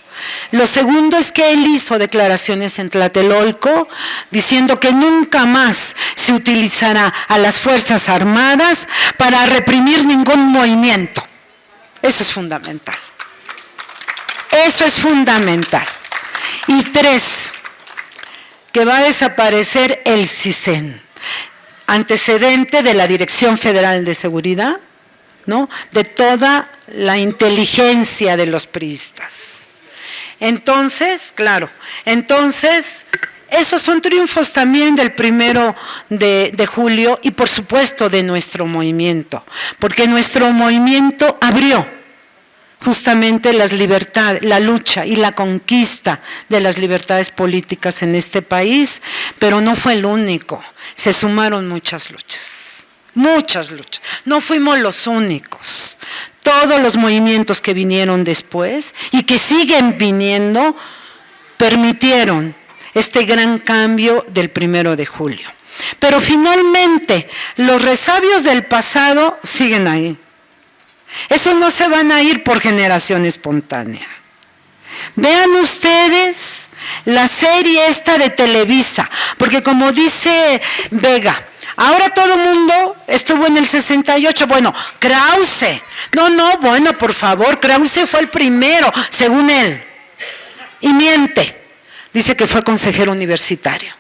Lo segundo es que él hizo declaraciones en Tlatelolco diciendo que nunca más se utilizará a las Fuerzas Armadas para reprimir ningún movimiento. Eso es fundamental. Eso es fundamental. Y 3, que va a desaparecer el CISEN, antecedente de la Dirección Federal de Seguridad, ¿no? De toda la inteligencia de los priistas. Entonces, claro, esos son triunfos también del 1 de julio y por supuesto de nuestro movimiento, porque nuestro movimiento abrió justamente las libertades, la lucha y la conquista de las libertades políticas en este país, pero no fue el único, se sumaron muchas luchas, no fuimos los únicos. Todos los movimientos que vinieron después y que siguen viniendo permitieron este gran cambio del 1 de julio. Pero finalmente, los resabios del pasado siguen ahí. Esos no se van a ir por generación espontánea. Vean ustedes la serie esta de Televisa, porque como dice Vega, ahora todo el mundo estuvo en el 68, bueno, Krause, bueno, por favor, Krause fue el primero, según él, y miente. Dice que fue consejero universitario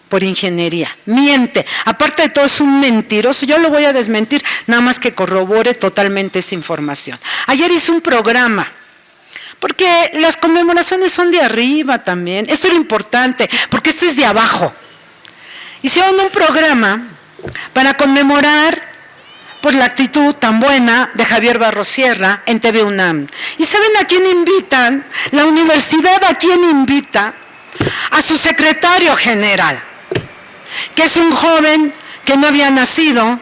por ingeniería. Miente. Aparte de todo es un mentiroso. Yo lo voy a desmentir, nada más que corrobore totalmente esa información. Ayer hice un programa, porque las conmemoraciones son de arriba también. Esto es lo importante, porque esto es de abajo. Hicieron un programa para conmemorar por la actitud tan buena de Javier Barrosierra en TV UNAM. ¿Y saben a quién invitan? La universidad a quién invita? A su secretario general, que es un joven que no había nacido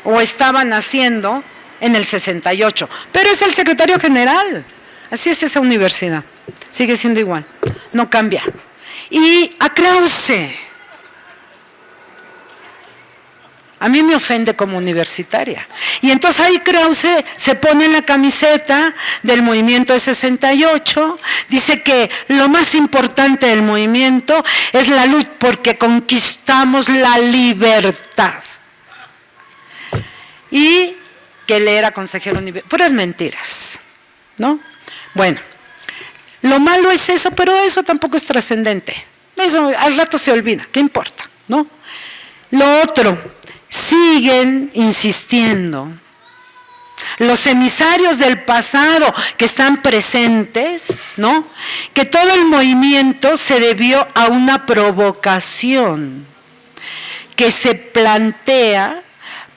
o estaba naciendo en el 68, pero es el secretario general. Así es esa universidad, sigue siendo igual, no cambia. Y a Krause, a mí me ofende como universitaria. Y entonces ahí Krause se pone en la camiseta del movimiento de 68, dice que lo más importante del movimiento es la lucha porque conquistamos la libertad. Y que él era consejero universitario. Puras mentiras, ¿no? Bueno, lo malo es eso, pero eso tampoco es trascendente. Eso al rato se olvida, ¿qué importa? ¿No? Lo otro, siguen insistiendo los emisarios del pasado que están presentes, ¿no? Que todo el movimiento se debió a una provocación que se plantea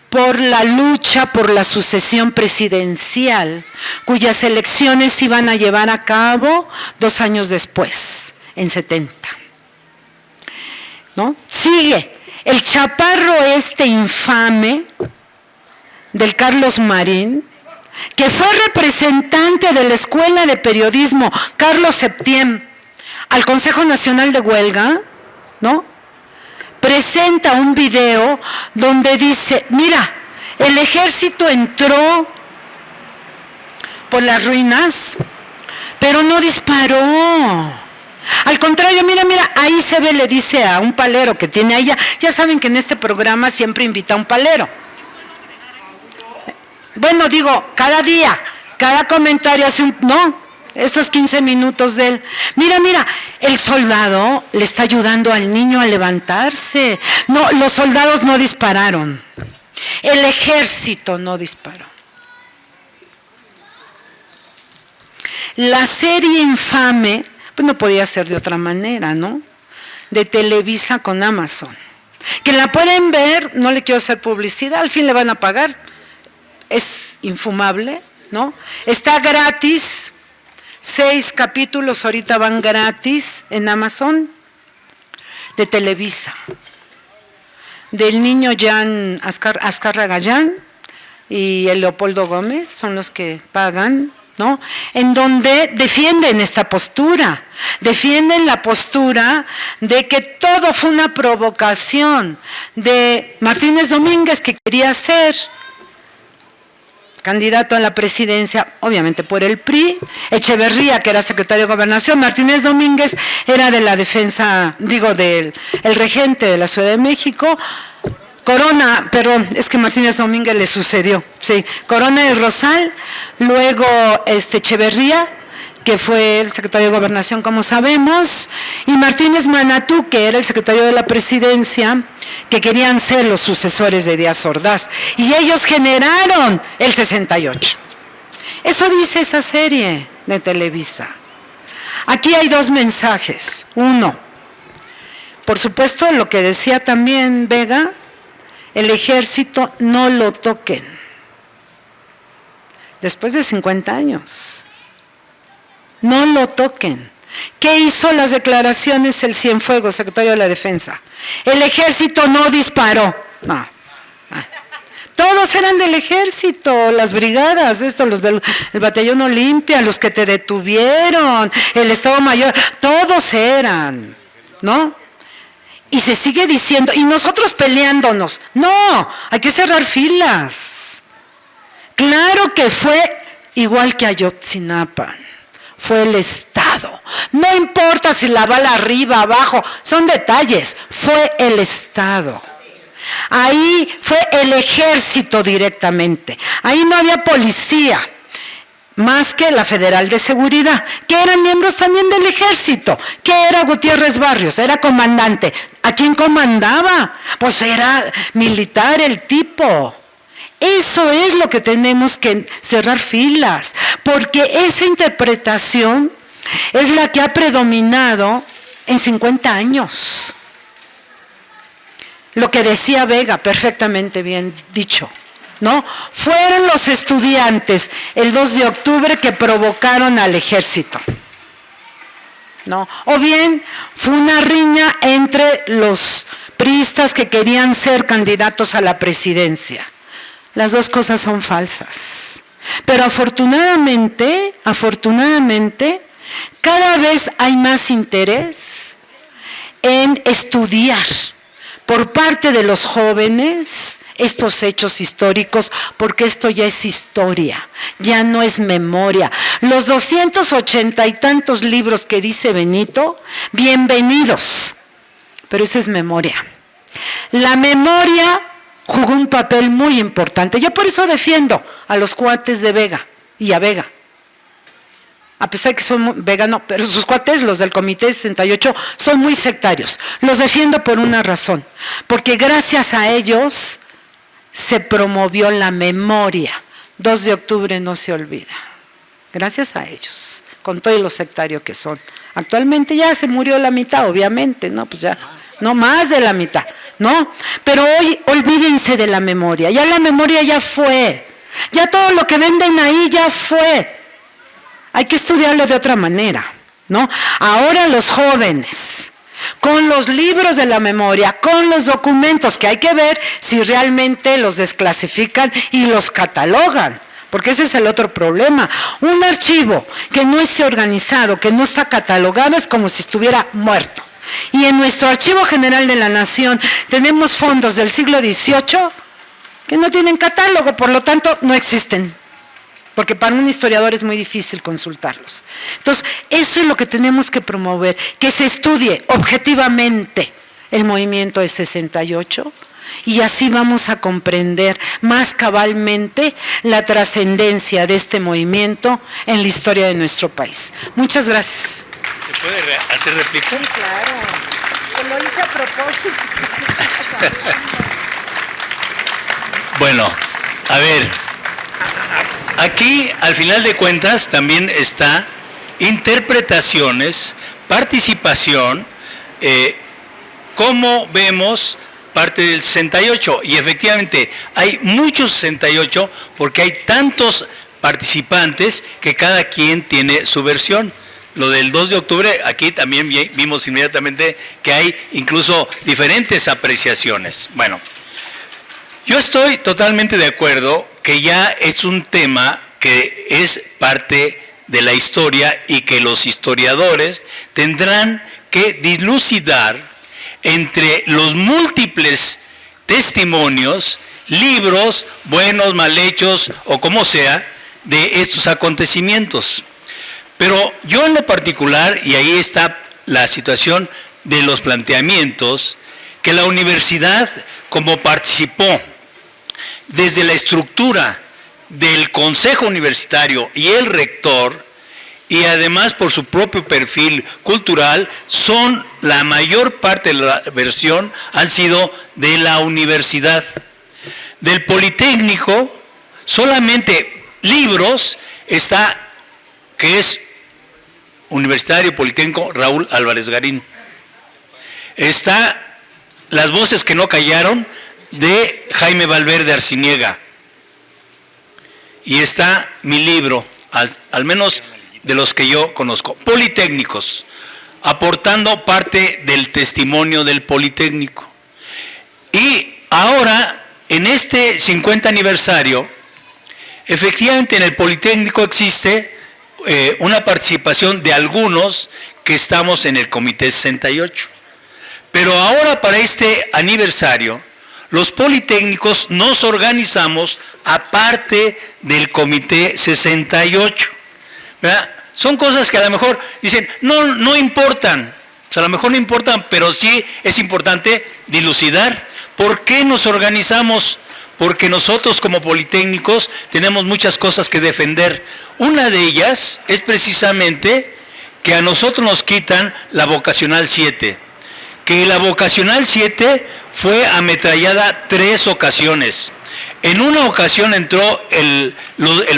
por la lucha por la sucesión presidencial, cuyas elecciones se iban a llevar a cabo 2 años después, en 70. ¿No? Sigue el chaparro infame del Carlos Marín, que fue representante de la Escuela de Periodismo Carlos Septién al Consejo Nacional de Huelga, ¿no? Presenta un video donde dice, mira, el ejército entró por las ruinas, pero no disparó. Al contrario, mira, ahí se ve, le dice a un palero que tiene ahí, ya saben que en este programa siempre invita a un palero. Bueno, digo, cada día, cada comentario hace estos 15 minutos de él. Mira, el soldado le está ayudando al niño a levantarse. No, los soldados no dispararon. El ejército no disparó. La serie infame, pues no podía ser de otra manera, ¿no? De Televisa con Amazon. Que la pueden ver, no le quiero hacer publicidad, al fin le van a pagar. Es infumable, ¿no? Está gratis. 6 capítulos ahorita van gratis en Amazon de Televisa. Del niño Jan Azcárraga Jan y el Leopoldo Gómez son los que pagan, ¿no? En donde defienden esta postura, defienden la postura de que todo fue una provocación de Martínez Domínguez, que quería ser candidato a la presidencia, obviamente por el PRI, Echeverría, que era secretario de Gobernación, Martínez Domínguez era de la defensa, del el regente de la Ciudad de México, Corona, pero es que Martínez Domínguez le sucedió, sí, Corona y Rosal, luego Echeverría, que fue el secretario de Gobernación, como sabemos, y Martínez Manatú, que era el secretario de la Presidencia, que querían ser los sucesores de Díaz Ordaz, y ellos generaron el 68. Eso dice esa serie de Televisa. Aquí hay dos mensajes. Uno, por supuesto, lo que decía también Vega, el ejército no lo toquen. Después de 50 años. No lo toquen. ¿Qué hizo las declaraciones el Cienfuegos, secretario de la Defensa? El ejército no disparó. No. Todos eran del ejército, las brigadas, los del el batallón Olimpia, los que te detuvieron, el Estado Mayor, todos eran, ¿no? Y se sigue diciendo, y nosotros peleándonos. No, hay que cerrar filas. Claro que fue igual que Ayotzinapa. Fue el Estado. No importa si la bala arriba, abajo, son detalles. Fue el Estado. Ahí fue el ejército directamente. Ahí no había policía, más que la Federal de Seguridad, que eran miembros también del ejército. ¿Qué era Gutiérrez Barrios? Era comandante. ¿A quién comandaba? Pues era militar el tipo. Eso es lo que tenemos que cerrar filas, porque esa interpretación es la que ha predominado en 50 años. Lo que decía Vega, perfectamente bien dicho, ¿no? Fueron los estudiantes el 2 de octubre que provocaron al ejército, ¿no? O bien fue una riña entre los priistas que querían ser candidatos a la presidencia. Las dos cosas son falsas. Pero afortunadamente, cada vez hay más interés en estudiar por parte de los jóvenes estos hechos históricos, porque esto ya es historia, ya no es memoria. Los 280 y tantos libros que dice Benito, bienvenidos, pero esa es memoria. La memoria jugó un papel muy importante. Yo por eso defiendo a los cuates de Vega y a Vega. A pesar de que son veganos, pero sus cuates, los del Comité 68, son muy sectarios. Los defiendo por una razón. Porque gracias a ellos se promovió la memoria. 2 de octubre no se olvida. Gracias a ellos, con todo lo sectario que son. Actualmente ya se murió la mitad, obviamente, ¿no? Pues ya, no más de la mitad, ¿no? Pero hoy olvídense de la memoria. Ya la memoria ya fue. Ya todo lo que venden ahí ya fue. Hay que estudiarlo de otra manera, ¿no? Ahora los jóvenes, con los libros de la memoria, con los documentos, que hay que ver si realmente los desclasifican y los catalogan, porque ese es el otro problema. Un archivo que no esté organizado, que no está catalogado, es como si estuviera muerto. Y en nuestro Archivo General de la Nación tenemos fondos del siglo XVIII que no tienen catálogo, por lo tanto no existen. Porque para un historiador es muy difícil consultarlos. Entonces, eso es lo que tenemos que promover, que se estudie objetivamente el movimiento de 68 y así vamos a comprender más cabalmente la trascendencia de este movimiento en la historia de nuestro país. Muchas gracias. ¿Se puede hacer réplica? Sí, claro. Lo hice a propósito. Bueno, a ver. Aquí, al final de cuentas, también está interpretaciones, participación, cómo vemos parte del 68. Y efectivamente, hay muchos 68 porque hay tantos participantes que cada quien tiene su versión. Lo del 2 de octubre, aquí también vimos inmediatamente que hay incluso diferentes apreciaciones. Bueno, yo estoy totalmente de acuerdo que ya es un tema que es parte de la historia y que los historiadores tendrán que dilucidar entre los múltiples testimonios, libros, buenos, mal hechos o como sea, de estos acontecimientos. Pero yo en lo particular, y ahí está la situación de los planteamientos, que la universidad, como participó desde la estructura del Consejo Universitario y el rector, y además por su propio perfil cultural, son la mayor parte de la versión han sido de la universidad. Del Politécnico, solamente libros está, que es Universitario Politécnico Raúl Álvarez Garín. Está Las voces que no callaron, de Jaime Valverde Arciniega. Y está mi libro, al menos de los que yo conozco, Politécnicos, aportando parte del testimonio del Politécnico. Y ahora, en este 50 aniversario, efectivamente en el Politécnico existe una participación de algunos que estamos en el Comité 68. Pero ahora para este aniversario, los politécnicos nos organizamos aparte del Comité 68. ¿Verdad? Son cosas que a lo mejor dicen, no importan, o sea, a lo mejor no importan, pero sí es importante dilucidar. ¿Por qué nos organizamos? Porque nosotros como politécnicos tenemos muchas cosas que defender. Una de ellas es precisamente que a nosotros nos quitan la vocacional 7. Que la vocacional 7 fue ametrallada 3 ocasiones. En una ocasión entró el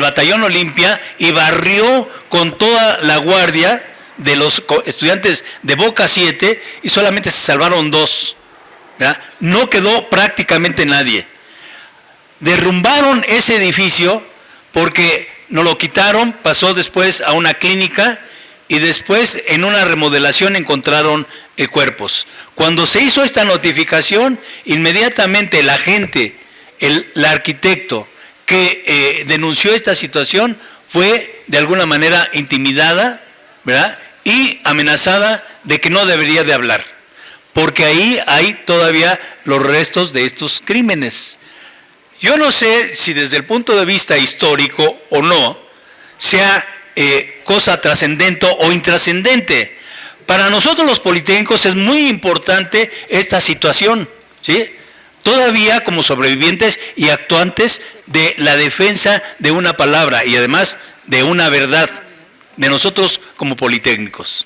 batallón Olimpia y barrió con toda la guardia de los estudiantes de Boca 7 y solamente se salvaron 2. ¿Verdad? No quedó prácticamente nadie. Derrumbaron ese edificio porque nos lo quitaron, pasó después a una clínica y después en una remodelación encontraron cuerpos. Cuando se hizo esta notificación, inmediatamente la gente, el arquitecto que denunció esta situación fue de alguna manera intimidada, ¿verdad? Y amenazada de que no debería de hablar, porque ahí hay todavía los restos de estos crímenes. Yo no sé si desde el punto de vista histórico o no, sea cosa trascendente o intrascendente. Para nosotros los politécnicos es muy importante esta situación, ¿sí? Todavía como sobrevivientes y actuantes de la defensa de una palabra y además de una verdad de nosotros como politécnicos.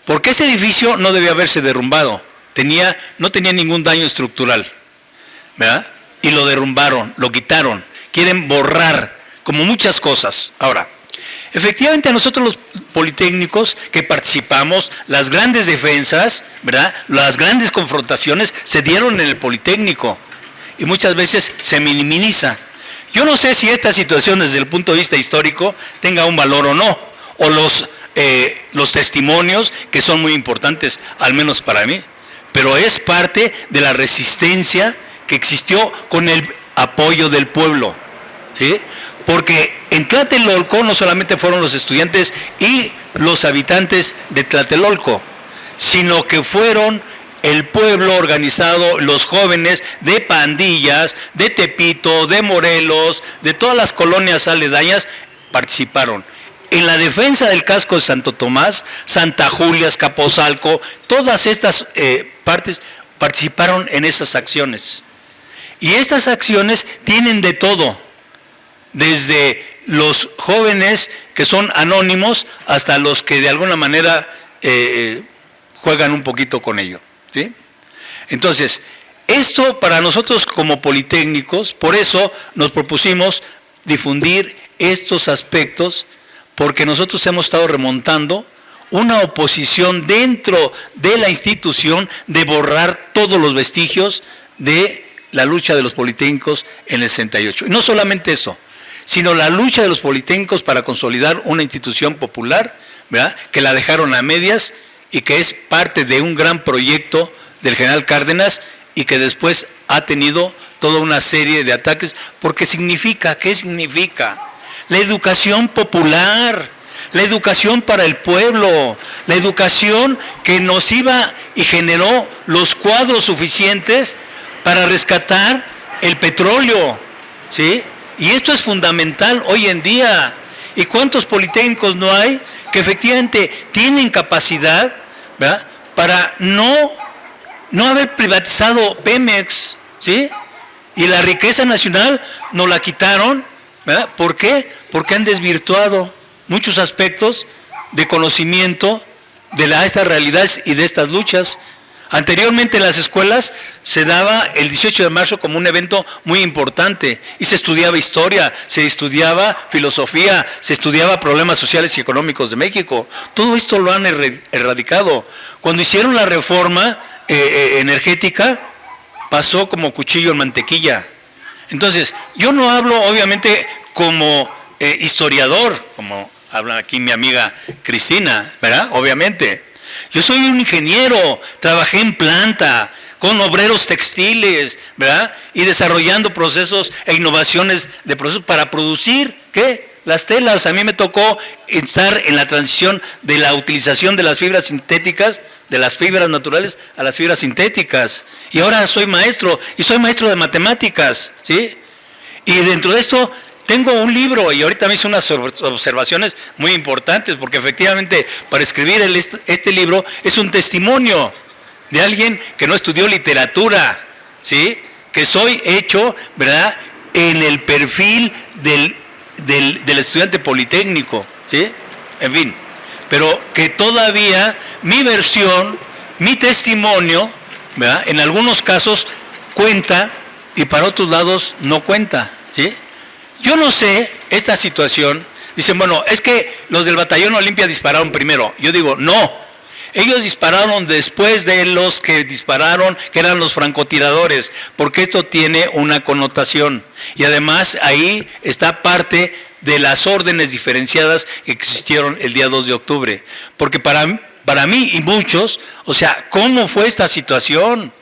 Porque ese edificio no debía haberse derrumbado, no tenía ningún daño estructural, ¿verdad? Y lo derrumbaron, lo quitaron, quieren borrar, como muchas cosas. Ahora, efectivamente a nosotros los politécnicos que participamos, las grandes defensas, ¿verdad? Las grandes confrontaciones se dieron en el Politécnico y muchas veces se minimiza. Yo no sé si esta situación desde el punto de vista histórico tenga un valor o no, o los testimonios que son muy importantes, al menos para mí, pero es parte de la resistencia que existió con el apoyo del pueblo, ¿sí? Porque en Tlatelolco no solamente fueron los estudiantes y los habitantes de Tlatelolco, sino que fueron el pueblo organizado, los jóvenes de Pandillas, de Tepito, de Morelos, de todas las colonias aledañas, participaron. En la defensa del casco de Santo Tomás, Santa Julia, Escaposalco, todas estas partes participaron en esas acciones. Y estas acciones tienen de todo, desde los jóvenes que son anónimos hasta los que de alguna manera juegan un poquito con ello, ¿sí? Entonces, esto para nosotros como politécnicos, por eso nos propusimos difundir estos aspectos, porque nosotros hemos estado remontando una oposición dentro de la institución de borrar todos los vestigios de la lucha de los politécnicos en el 68. Y no solamente eso, sino la lucha de los politécnicos para consolidar una institución popular, ¿verdad?, que la dejaron a medias y que es parte de un gran proyecto del general Cárdenas y que después ha tenido toda una serie de ataques, porque ¿qué significa? La educación popular, la educación para el pueblo, la educación que nos iba y generó los cuadros suficientes para rescatar el petróleo, ¿sí? Y esto es fundamental hoy en día. ¿Y cuántos politécnicos no hay que efectivamente tienen capacidad, ¿verdad?, para no haber privatizado Pemex, ¿sí? Y la riqueza nacional nos la quitaron, ¿verdad? ¿Por qué? Porque han desvirtuado muchos aspectos de conocimiento de estas realidades y de estas luchas. Anteriormente en las escuelas se daba el 18 de marzo como un evento muy importante y se estudiaba historia, se estudiaba filosofía, se estudiaba problemas sociales y económicos de México. Todo esto lo han erradicado. Cuando hicieron la reforma energética, pasó como cuchillo en mantequilla. Entonces, yo no hablo obviamente como historiador, como habla aquí mi amiga Cristina, ¿verdad? Obviamente. Yo soy un ingeniero, trabajé en planta, con obreros textiles, ¿verdad? Y desarrollando procesos e innovaciones de procesos para producir, ¿qué? Las telas. A mí me tocó estar en la transición de la utilización de las fibras sintéticas, de las fibras naturales a las fibras sintéticas. Y ahora soy maestro, y soy maestro de matemáticas, ¿sí? Y dentro de esto tengo un libro, y ahorita me hice unas observaciones muy importantes, porque efectivamente para escribir este libro es un testimonio de alguien que no estudió literatura, ¿sí? Que soy hecho, ¿verdad?, en el perfil del estudiante politécnico, ¿sí? En fin, pero que todavía mi versión, mi testimonio, ¿verdad?, en algunos casos cuenta y para otros lados no cuenta, ¿sí? Yo no sé, esta situación, dicen, bueno, es que los del Batallón Olimpia dispararon primero. Yo digo, no, ellos dispararon después de los que dispararon, que eran los francotiradores, porque esto tiene una connotación. Y además ahí está parte de las órdenes diferenciadas que existieron el día 2 de octubre. Porque para mí y muchos, o sea, ¿cómo fue esta situación?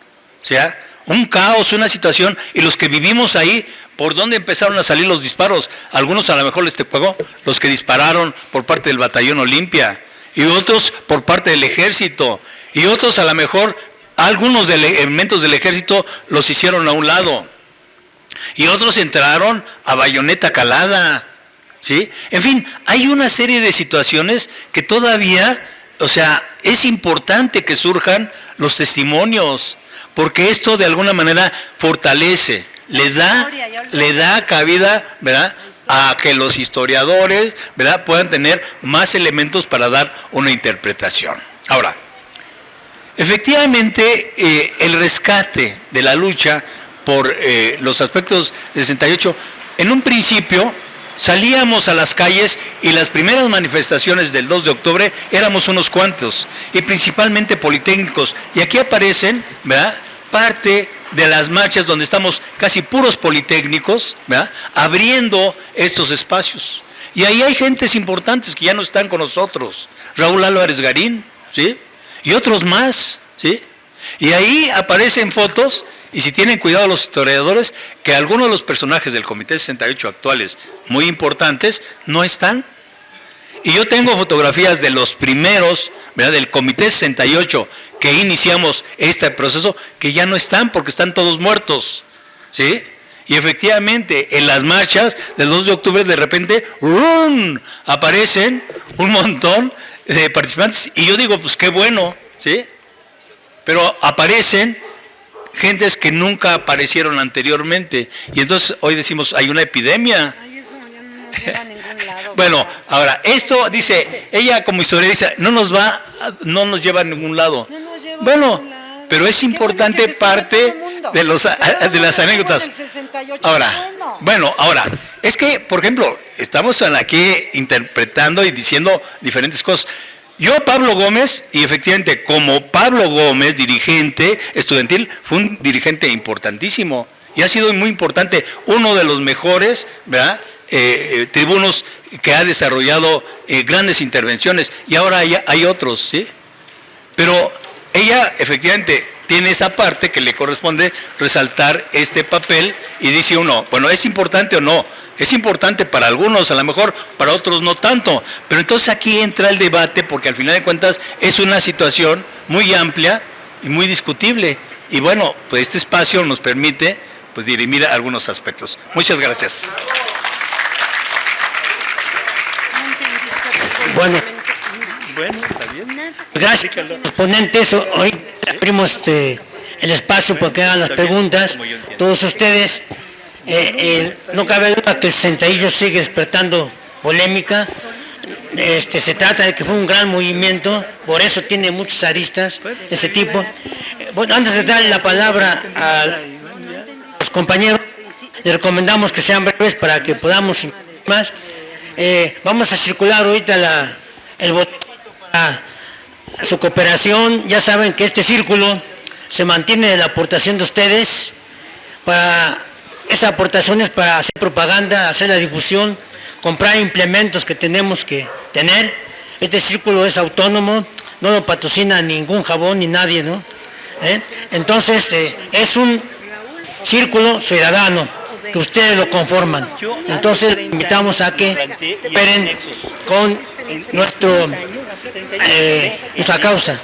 O sea, un caos, una situación, y los que vivimos ahí, ¿por dónde empezaron a salir los disparos? Algunos a lo mejor les tocó los que dispararon por parte del Batallón Olimpia, y otros por parte del Ejército, y otros a lo mejor, algunos elementos del Ejército los hicieron a un lado, y otros entraron a bayoneta calada, ¿sí? En fin, hay una serie de situaciones que todavía, o sea, es importante que surjan los testimonios, porque esto de alguna manera fortalece, le da cabida, ¿verdad?, a que los historiadores, ¿verdad?, puedan tener más elementos para dar una interpretación. Ahora, efectivamente, el rescate de la lucha por los aspectos del 68, en un principio salíamos a las calles y las primeras manifestaciones del 2 de octubre éramos unos cuantos, y principalmente politécnicos. Y aquí aparecen, ¿verdad?, parte de las marchas donde estamos casi puros politécnicos, ¿verdad?, abriendo estos espacios. Y ahí hay gentes importantes que ya no están con nosotros. Raúl Álvarez Garín, ¿sí?, y otros más, ¿sí? Y ahí aparecen fotos, y si tienen cuidado los historiadores, que algunos de los personajes del Comité 68 actuales, muy importantes, no están. Y yo tengo fotografías de los primeros, ¿verdad?, del Comité 68, que iniciamos este proceso, que ya no están porque están todos muertos, ¿sí? Y efectivamente, en las marchas del 2 de octubre, de repente, ¡rum!, aparecen un montón de participantes, y yo digo, pues qué bueno, ¿sí? Pero aparecen gentes que nunca aparecieron anteriormente, y entonces hoy decimos, hay una epidemia. Ay, eso ya no nos lleva a ningún lado. Bueno, ahora, esto dice, ella como historiadora dice, no nos lleva a ningún lado. No nos lleva a Bueno, ningún lado. pero es importante parte de las anécdotas. Ahora, ahora, es que, por ejemplo, estamos aquí interpretando y diciendo diferentes cosas. Yo, Pablo Gómez, y efectivamente, como Pablo Gómez, dirigente estudiantil, fue un dirigente importantísimo, y ha sido muy importante, uno de los mejores, ¿verdad?, tribunos que ha desarrollado grandes intervenciones, y ahora hay otros, ¿sí? Pero ella efectivamente tiene esa parte que le corresponde resaltar este papel, y dice uno, bueno, ¿es importante o no? Es importante para algunos, a lo mejor para otros no tanto, pero entonces aquí entra el debate, porque al final de cuentas es una situación muy amplia y muy discutible, y bueno, pues este espacio nos permite pues dirimir algunos aspectos. Muchas gracias. Bueno, Está bien. gracias a los ponentes. Hoy abrimos el espacio para que hagan las preguntas. Todos ustedes, no cabe duda que el 68 sigue despertando polémica. se trata de que fue un gran movimiento, por eso tiene muchas aristas de ese tipo. Bueno, antes de darle la palabra a los compañeros, les recomendamos que sean breves para que podamos más. Vamos a circular ahorita el botón para su cooperación. Ya saben que este círculo se mantiene de la aportación de ustedes. Para esa aportación es para hacer propaganda, hacer la difusión, comprar implementos que tenemos que tener. Este círculo es autónomo, no lo patrocina ningún jabón ni nadie, ¿no? Entonces es un círculo ciudadano que ustedes lo conforman. Entonces invitamos a que cooperen con nuestra causa.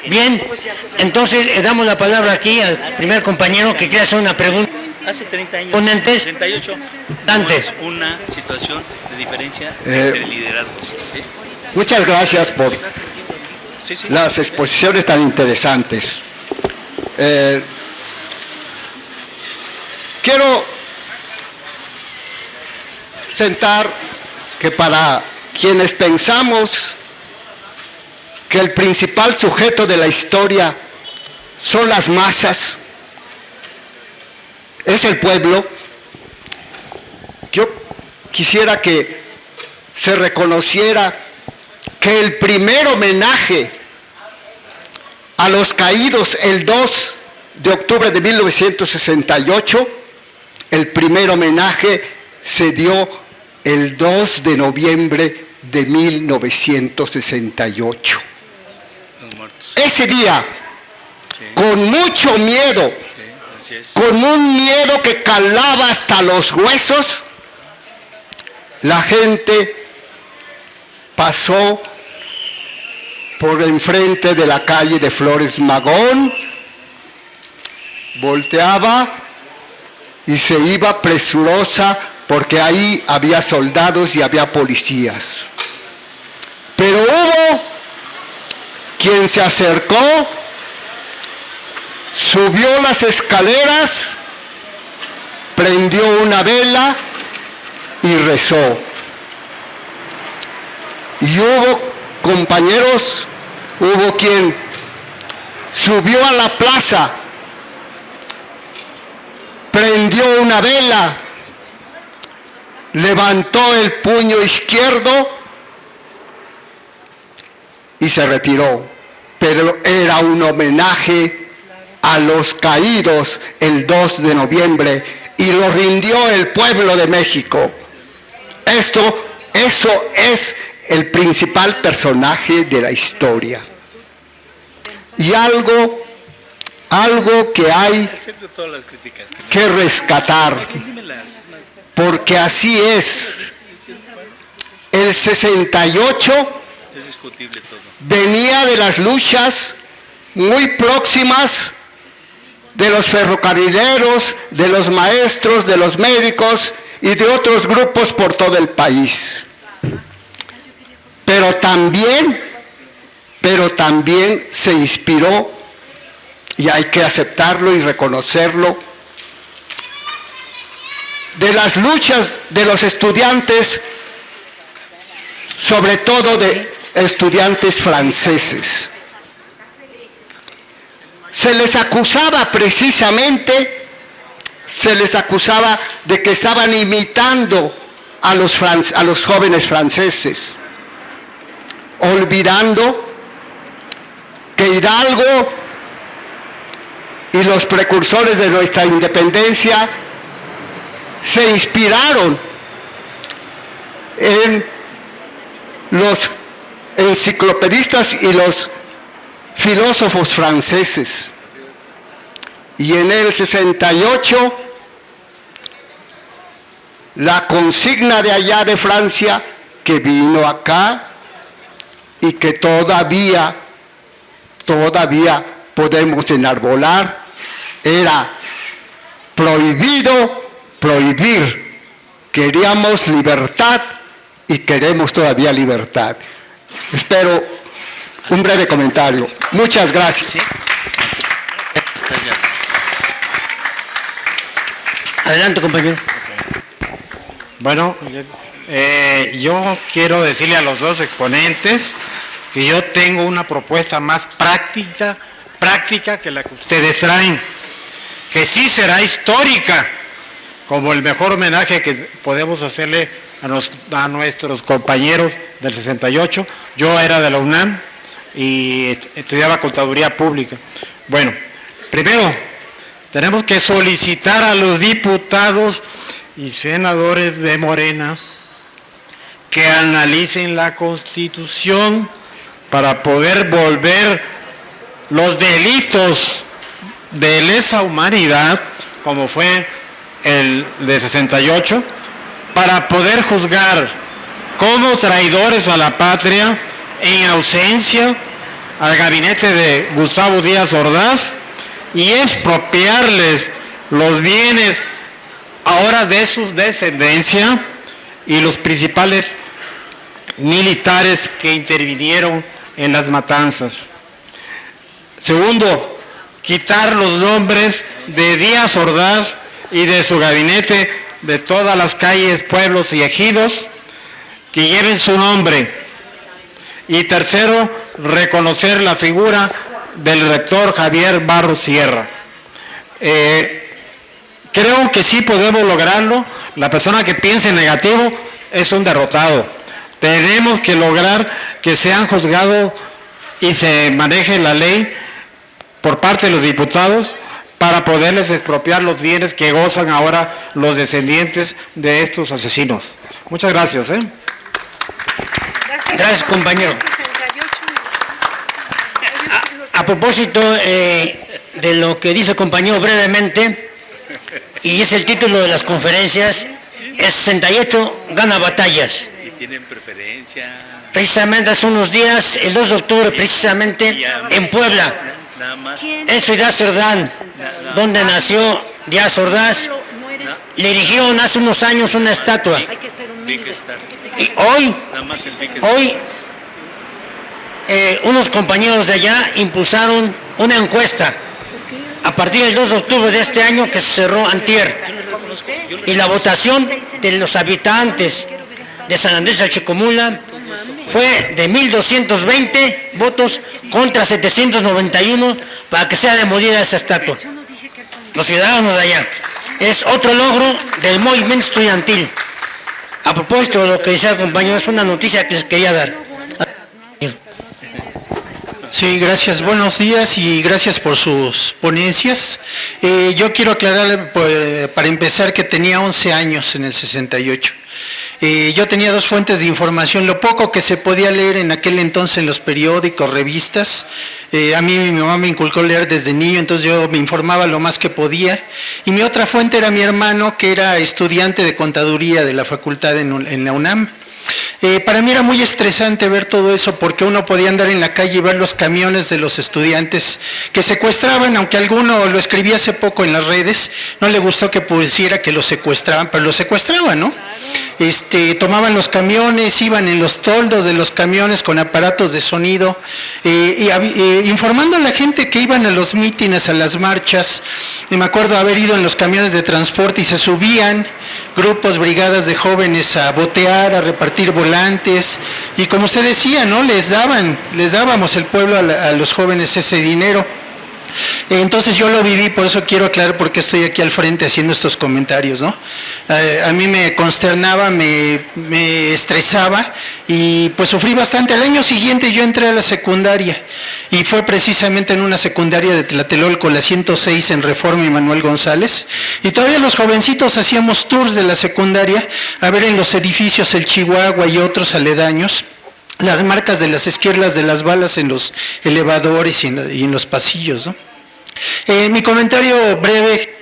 Bien, entonces damos la palabra aquí al primer compañero que quiere hacer una pregunta. Hace 30 años, Ponentes, 38, antes. una situación de diferencia entre liderazgos. ¿Sí? Muchas gracias por Sí. las exposiciones tan interesantes. Quiero sentar que para quienes pensamos que el principal sujeto de la historia son las masas, es el pueblo, yo quisiera que se reconociera que el primer homenaje a los caídos el 2 de octubre de 1968, el primer homenaje se dio el 2 de noviembre de 1968. Los muertos. Ese día, Sí. con mucho miedo, Sí, así es. con un miedo que calaba hasta los huesos, la gente pasó por enfrente de la calle de Flores Magón, volteaba y se iba presurosa porque ahí había soldados y había policías. Pero hubo quien se acercó, subió las escaleras, prendió una vela y rezó. Y hubo compañeros, hubo quien subió a la plaza, prendió una vela, levantó el puño izquierdo y se retiró. Pero era un homenaje a los caídos el 2 de noviembre y lo rindió el pueblo de México. Eso es el principal personaje de la historia. Y algo que hay Acepto todas las críticas. que rescatar, Dímelas. porque así es. El 68 Es discutible todo. venía de las luchas muy próximas de los ferrocarrileros, de los maestros, de los médicos y de otros grupos por todo el país. Pero también se inspiró, y hay que aceptarlo y reconocerlo, de las luchas de los estudiantes, sobre todo de estudiantes franceses. Se les acusaba precisamente, de que estaban imitando a los jóvenes franceses, olvidando que Hidalgo y los precursores de nuestra independencia se inspiraron en los enciclopedistas y los filósofos franceses. Y en el 68, la consigna de allá de Francia, que vino acá y que todavía podemos enarbolar, era prohibir. Queríamos libertad y queremos todavía libertad. Espero un breve comentario. Muchas gracias. ¿Sí? Gracias. Adelante, compañero. Bueno, Yo quiero decirle a los dos exponentes que yo tengo una propuesta más práctica que la que ustedes traen, que sí será histórica, como el mejor homenaje que podemos hacerle a nuestros compañeros del 68. Yo era de la UNAM y estudiaba Contaduría Pública. Bueno, primero, tenemos que solicitar a los diputados y senadores de Morena que analicen la Constitución para poder volver los delitos de lesa humanidad, como fue el de 68, para poder juzgar como traidores a la patria en ausencia al gabinete de Gustavo Díaz Ordaz y expropiarles los bienes ahora de sus descendencia y los principales militares que intervinieron en las matanzas. Segundo, quitar los nombres de Díaz Ordaz y de su gabinete de todas las calles, pueblos y ejidos que lleven su nombre. Y tercero, reconocer la figura del rector Javier Barros Sierra. Creo que sí podemos lograrlo. La persona que piense negativo es un derrotado. Tenemos que lograr que sean juzgados y se maneje la ley por parte de los diputados para poderles expropiar los bienes que gozan ahora los descendientes de estos asesinos. Muchas gracias. Gracias, compañero. A propósito de lo que dice el compañero brevemente, y es el título de las conferencias, el 68 gana batallas. Y tienen preferencia. Precisamente hace unos días, el 2 de octubre, precisamente en Puebla, en Ciudad Cerdán, donde nació Díaz Ordaz, le erigieron hace unos años una estatua. Y hoy unos compañeros de allá impulsaron una encuesta a partir del 2 de octubre de este año que se cerró antier. Y la votación de los habitantes de San Andrés Chalchicomula fue de 1,220 votos contra 791 para que sea demolida esa estatua. Los ciudadanos de allá. Es otro logro del movimiento estudiantil. A propósito de lo que decía el compañero, es una noticia que les quería dar. Sí, gracias. Buenos días y gracias por sus ponencias. Yo quiero aclarar para empezar que tenía 11 años en el 68. Yo tenía dos fuentes de información, lo poco que se podía leer en aquel entonces en los periódicos, revistas. A mí mi mamá me inculcó leer desde niño, entonces yo me informaba lo más que podía. Y mi otra fuente era mi hermano, que era estudiante de contaduría de la facultad en la UNAM. Para mí era muy estresante ver todo eso porque uno podía andar en la calle y ver los camiones de los estudiantes que secuestraban, aunque alguno lo escribía hace poco en las redes, no le gustó que pusiera que los secuestraban, pero los secuestraban, ¿no? Tomaban los camiones, iban en los toldos de los camiones con aparatos de sonido, informando a la gente que iban a los mítines, a las marchas. Y me acuerdo haber ido en los camiones de transporte y se subían grupos, brigadas de jóvenes a botear, a repartir volantes, y como usted decía, ¿no? Les dábamos el pueblo a los jóvenes ese dinero. Entonces yo lo viví, por eso quiero aclarar por qué estoy aquí al frente haciendo estos comentarios, ¿no? A mí me consternaba, me estresaba y pues sufrí bastante. Al año siguiente yo entré a la secundaria y fue precisamente en una secundaria de Tlatelolco, la 106 en Reforma y Manuel González, y todavía los jovencitos hacíamos tours de la secundaria a ver en los edificios el Chihuahua y otros aledaños las marcas de las esquirlas de las balas en los elevadores y en los pasillos, ¿no? Mi comentario breve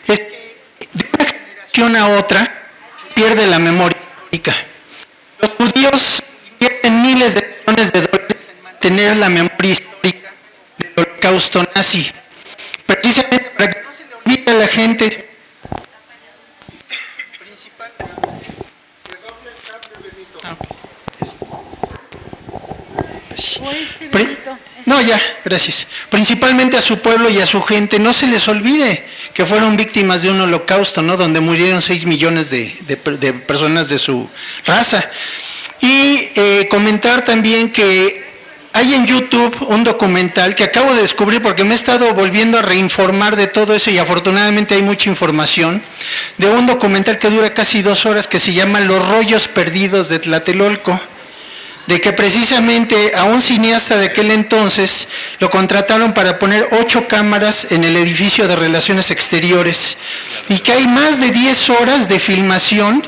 es de una generación a otra pierde la memoria histórica. Los judíos pierden miles de millones de dólares en mantener la memoria histórica del holocausto nazi, precisamente para que no se le olvide a la gente. No, ya, gracias. Principalmente a su pueblo y a su gente, no se les olvide que fueron víctimas de un holocausto, ¿no? Donde murieron 6 millones de personas de su raza. Y comentar también que hay en YouTube un documental que acabo de descubrir porque me he estado volviendo a reinformar de todo eso y afortunadamente hay mucha información, de un documental que dura casi 2 horas que se llama Los rollos perdidos de Tlatelolco, de que precisamente a un cineasta de aquel entonces lo contrataron para poner 8 cámaras en el edificio de Relaciones Exteriores y que hay más de 10 horas de filmación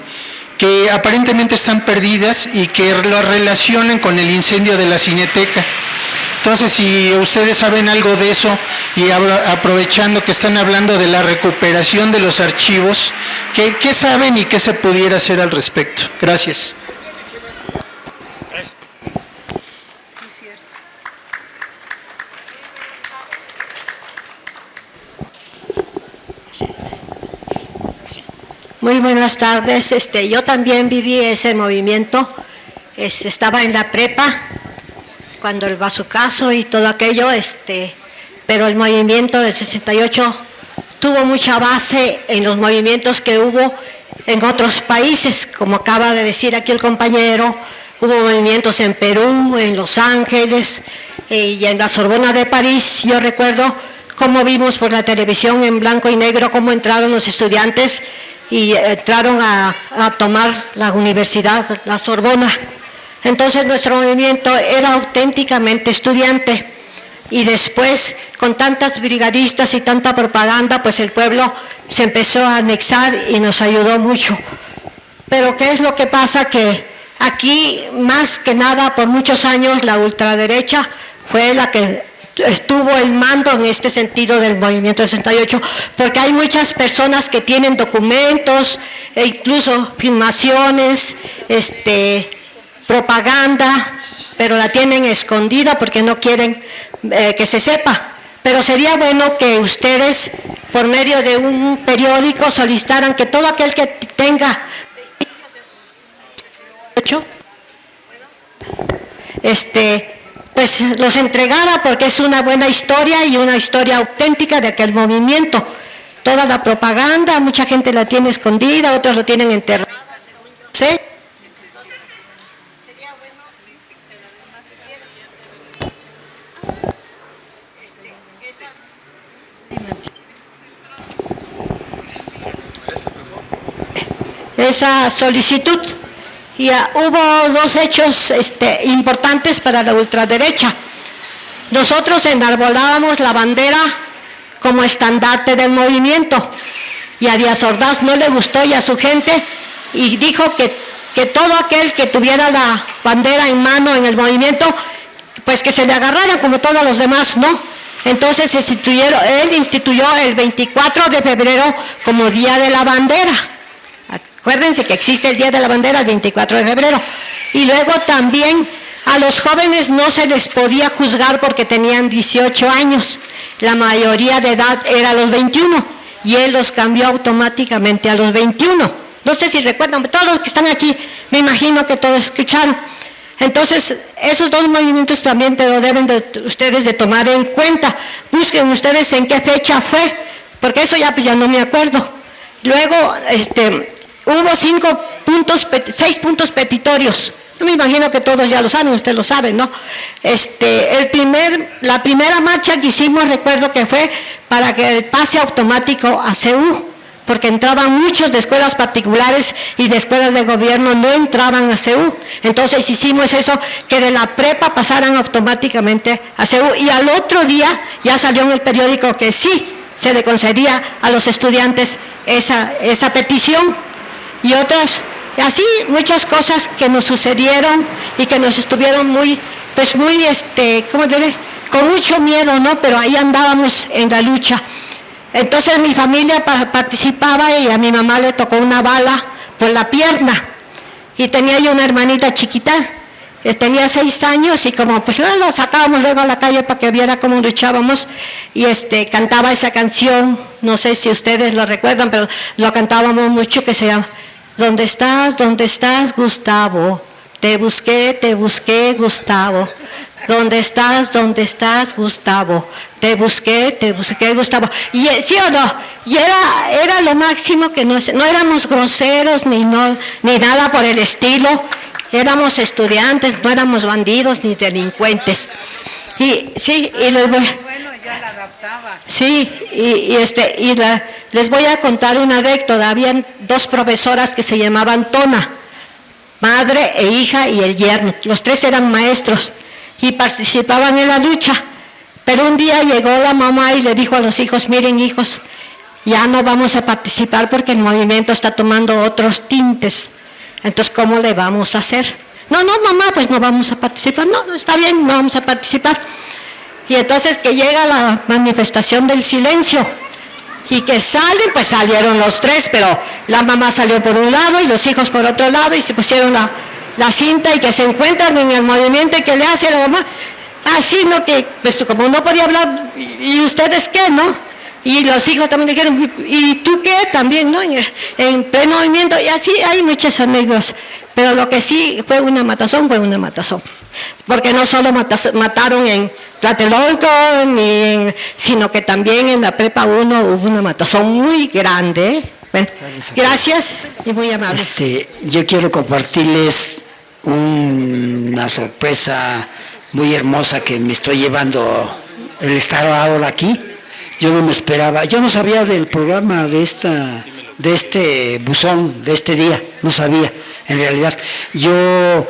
que aparentemente están perdidas y que lo relacionan con el incendio de la Cineteca. Entonces, si ustedes saben algo de eso y aprovechando que están hablando de la recuperación de los archivos, ¿qué saben y qué se pudiera hacer al respecto? Gracias. Muy buenas tardes. Yo también viví ese movimiento. Estaba en la prepa cuando el bazucazo y todo aquello, pero el movimiento del 68 tuvo mucha base en los movimientos que hubo en otros países, como acaba de decir aquí el compañero. Hubo movimientos en Perú, en Los Ángeles y en la Sorbona de París. Yo recuerdo cómo vimos por la televisión en blanco y negro cómo entraron los estudiantes y entraron a tomar la universidad, la Sorbona. Entonces nuestro movimiento era auténticamente estudiante y después con tantas brigadistas y tanta propaganda, pues el pueblo se empezó a anexar y nos ayudó mucho. Pero ¿qué es lo que pasa? Que aquí más que nada por muchos años la ultraderecha fue la que estuvo el mando en este sentido del movimiento 68, porque hay muchas personas que tienen documentos e incluso filmaciones, propaganda, pero la tienen escondida porque no quieren que se sepa. Pero sería bueno que ustedes, por medio de un periódico, solicitaran que todo aquel que tenga pues los entregara, porque es una buena historia y una historia auténtica de aquel movimiento. Toda la propaganda, mucha gente la tiene escondida, otros lo tienen enterrada, ¿sí? Sería bueno que además se hiciera esa solicitud. Y hubo 2 hechos importantes para la ultraderecha. Nosotros enarbolábamos la bandera como estandarte del movimiento y a Díaz Ordaz no le gustó y a su gente y dijo que todo aquel que tuviera la bandera en mano en el movimiento, pues que se le agarrara como todos los demás, ¿no? Entonces él instituyó el 24 de febrero como Día de la Bandera. Acuérdense que existe el Día de la Bandera el 24 de febrero. Y luego también a los jóvenes no se les podía juzgar porque tenían 18 años. La mayoría de edad era a los 21 y él los cambió automáticamente a los 21. No sé si recuerdan, todos los que están aquí, me imagino que todos escucharon. Entonces, esos 2 movimientos también lo deben ustedes de tomar en cuenta. Busquen ustedes en qué fecha fue, porque eso ya no me acuerdo. Luego, hubo 6 puntos petitorios. Yo me imagino que todos ya lo saben, ustedes lo saben, ¿no? La primera marcha que hicimos, recuerdo que fue para que el pase automático a CEU, porque entraban muchos de escuelas particulares y de escuelas de gobierno no entraban a CEU. Entonces hicimos eso, que de la prepa pasaran automáticamente a CEU. Y al otro día ya salió en el periódico que sí se le concedía a los estudiantes esa petición. Y otras, así muchas cosas que nos sucedieron y que nos estuvieron con mucho miedo, ¿no? Pero ahí andábamos en la lucha. Entonces mi familia participaba y a mi mamá le tocó una bala por la pierna. Y tenía yo una hermanita chiquita, tenía 6 años y como pues la sacábamos luego a la calle para que viera cómo luchábamos y cantaba esa canción, no sé si ustedes lo recuerdan, pero lo cantábamos mucho, que se llama ¿Dónde estás, Gustavo? Te busqué, Gustavo. ¿Dónde estás, Gustavo? Te busqué, Gustavo. Y sí o no, y era lo máximo que no éramos groseros ni nada por el estilo. Éramos estudiantes, no éramos bandidos ni delincuentes. Y sí, y les voy, ya la adaptaba. sí, les voy a contar una anécdota. Habían dos profesoras que se llamaban Tona, madre e hija y el yerno. Los tres eran maestros y participaban en la lucha. Pero un día llegó la mamá y le dijo a los hijos: miren, hijos, ya no vamos a participar porque el movimiento está tomando otros tintes. Entonces, ¿cómo le vamos a hacer? No, mamá, pues no vamos a participar. No, está bien, no vamos a participar. Y entonces que llega la manifestación del silencio y que salen, pues salieron los tres, pero la mamá salió por un lado y los hijos por otro lado y se pusieron la cinta y que se encuentran en el movimiento y que le hace la mamá. Así, ¿no? Que pues como no podía hablar, ¿y ustedes qué, no? Y los hijos también dijeron: ¿y tú qué? También, ¿no? En pleno movimiento. Y así hay muchas anécdotas. Pero lo que sí fue una matazón. Porque no solo mataron en Tlatelolco, sino que también en la Prepa 1 hubo una matazón muy grande. Bueno, gracias y muy amables. Yo quiero compartirles una sorpresa muy hermosa que me estoy llevando el estar ahora aquí. Yo no me esperaba, yo no sabía del programa de este buzón, de este día, no sabía, en realidad. Yo,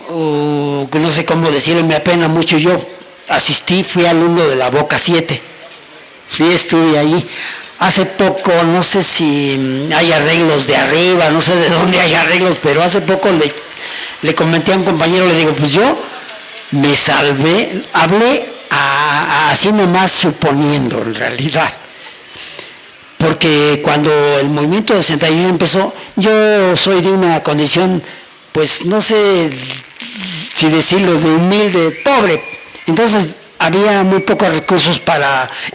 no sé cómo decirlo, me apena mucho, yo fui alumno de la Boca 7, estuve ahí. Hace poco, no sé si hay arreglos de arriba, no sé de dónde hay arreglos, pero hace poco le comenté a un compañero, le digo: pues yo me salvé, hablé así nomás suponiendo en realidad, porque cuando el movimiento de 61 empezó, yo soy de una condición, pues no sé si decirlo, de humilde, pobre, entonces había muy pocos recursos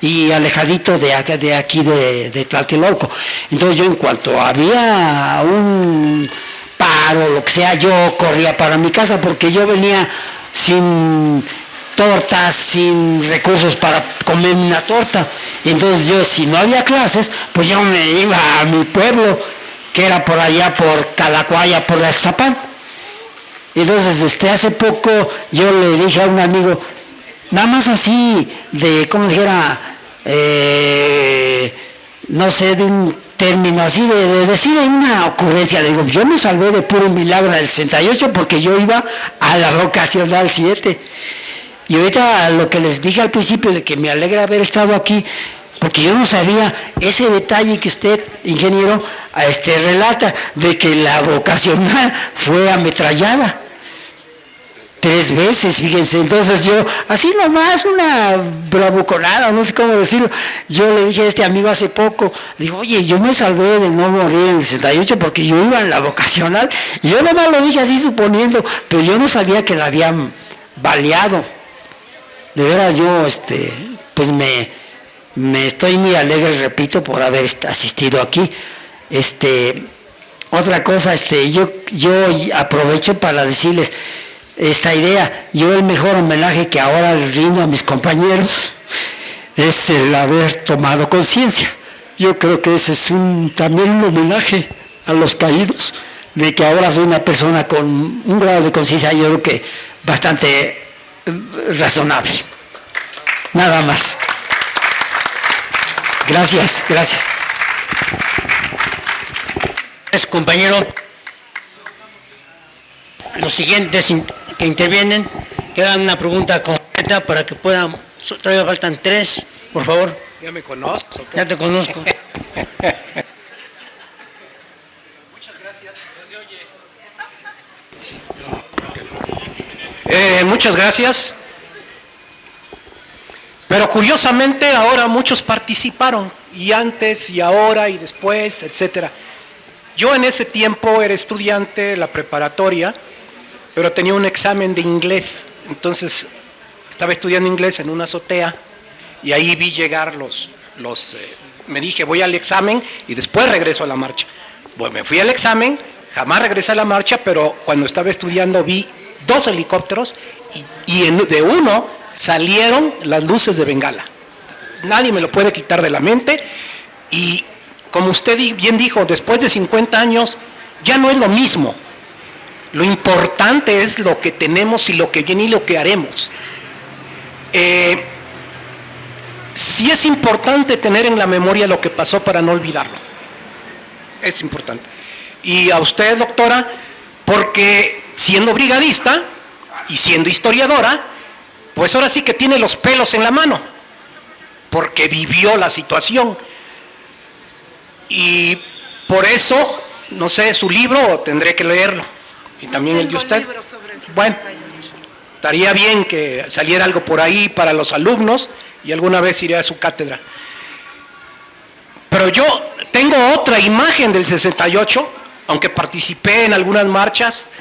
y alejadito de aquí de Tlatelolco. Entonces yo, en cuanto había un paro, lo que sea, yo corría para mi casa, porque yo venía sin tortas, sin recursos para comer una torta. Y entonces yo, si no había clases, pues yo me iba a mi pueblo, que era por allá, por Calacuaya, por Alzapán. Entonces, hace poco yo le dije a un amigo, nada más así, como dijera, no sé, de un término así, de decir una ocurrencia, le digo: yo me salvé de puro milagro del 68 porque yo iba a la vocacional 7. Y ahorita lo que les dije al principio, de que me alegra haber estado aquí, porque yo no sabía ese detalle que usted, ingeniero, relata, de que la vocacional fue ametrallada 3 veces, fíjense. Entonces yo, así nomás, una bravuconada, no sé cómo decirlo, yo le dije a este amigo hace poco, digo: oye, yo me salvé de no morir en el 68 porque yo iba en la vocacional, y yo nomás lo dije así suponiendo, pero yo no sabía que la habían baleado. De veras, yo pues me estoy muy alegre, repito, por haber asistido aquí. Otra cosa, yo aprovecho para decirles esta idea. Yo, el mejor homenaje que ahora le rindo a mis compañeros es el haber tomado conciencia. Yo creo que ese es también un homenaje a los caídos, de que ahora soy una persona con un grado de conciencia, yo creo que bastante razonable. Nada más. Gracias. Compañero, los siguientes que intervienen, que hagan una pregunta concreta para que puedan. Todavía faltan 3, por favor. Ya me conozco. Ya te conozco. Muchas gracias. Pero curiosamente ahora muchos participaron, y antes y ahora y después, etcétera. Yo en ese tiempo era estudiante de la preparatoria, pero tenía un examen de inglés. Entonces estaba estudiando inglés en una azotea y ahí vi llegar me dije: voy al examen y después regreso a la marcha. Bueno, me fui al examen, jamás regresé a la marcha, pero cuando estaba estudiando vi 2 helicópteros y de uno salieron las luces de Bengala. Nadie me lo puede quitar de la mente y como usted bien dijo, después de 50 años ya no es lo mismo. Lo importante es lo que tenemos y lo que viene y lo que haremos. Sí es importante tener en la memoria lo que pasó para no olvidarlo. Es importante. Y a usted, doctora, porque siendo brigadista y siendo historiadora, pues ahora sí que tiene los pelos en la mano, porque vivió la situación. Y por eso, no sé, su libro tendré que leerlo, y también el de usted. Bueno, estaría bien que saliera algo por ahí para los alumnos, y alguna vez iré a su cátedra. Pero yo tengo otra imagen del 68, aunque participé en algunas marchas,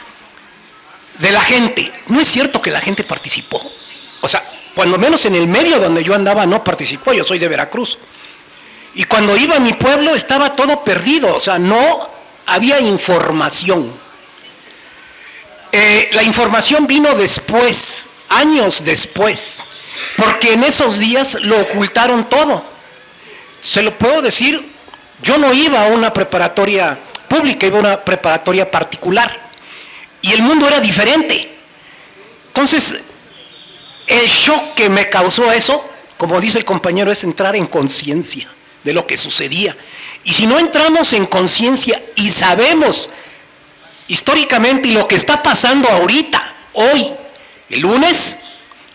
de la gente. No es cierto que la gente participó. O sea, cuando menos en el medio donde yo andaba no participó, yo soy de Veracruz. Y cuando iba a mi pueblo estaba todo perdido, o sea, no había información. La información vino después, años después, porque en esos días lo ocultaron todo. Se lo puedo decir, yo no iba a una preparatoria pública, iba a una preparatoria particular. Y el mundo era diferente. Entonces, el shock que me causó eso, como dice el compañero, es entrar en conciencia de lo que sucedía. Y si no entramos en conciencia y sabemos históricamente y lo que está pasando ahorita, hoy, el lunes,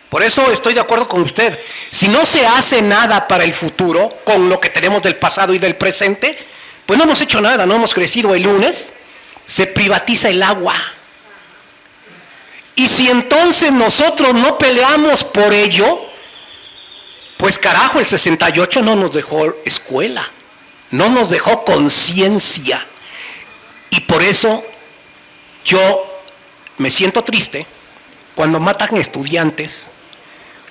por eso estoy de acuerdo con usted, si no se hace nada para el futuro, con lo que tenemos del pasado y del presente, pues no hemos hecho nada, no hemos crecido. El lunes se privatiza el agua. Y si entonces nosotros no peleamos por ello, pues carajo, el 68 no nos dejó escuela, no nos dejó conciencia. Y por eso yo me siento triste cuando matan estudiantes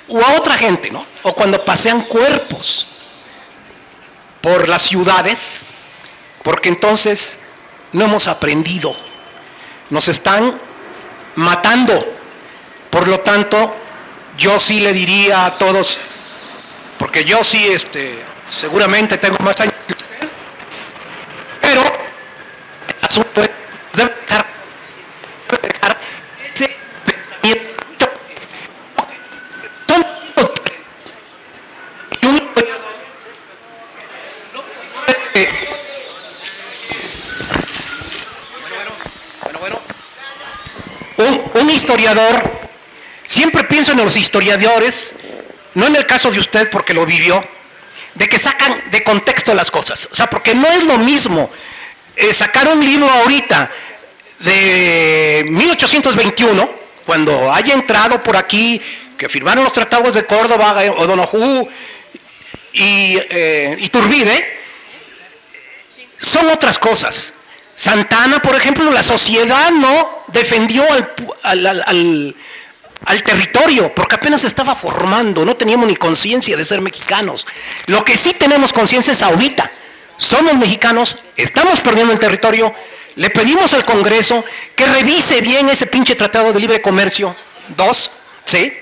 o a otra gente, ¿no? O cuando pasean cuerpos por las ciudades, porque entonces no hemos aprendido, nos están matando. Por lo tanto, yo sí le diría a todos, porque yo sí seguramente tengo más años que usted, pero el asunto es, debe dejar ese pensamiento. Son un historiador, siempre pienso en los historiadores, no en el caso de usted porque lo vivió, de que sacan de contexto las cosas. O sea, porque no es lo mismo sacar un libro ahorita de 1821, cuando haya entrado por aquí, que firmaron los tratados de Córdoba, O'Donoghue y Iturbide, son otras cosas. Santana, por ejemplo, la sociedad no defendió al territorio, porque apenas se estaba formando, no teníamos ni conciencia de ser mexicanos. Lo que sí tenemos conciencia es ahorita, somos mexicanos, estamos perdiendo el territorio, le pedimos al Congreso que revise bien ese pinche Tratado de Libre Comercio 2, ¿sí?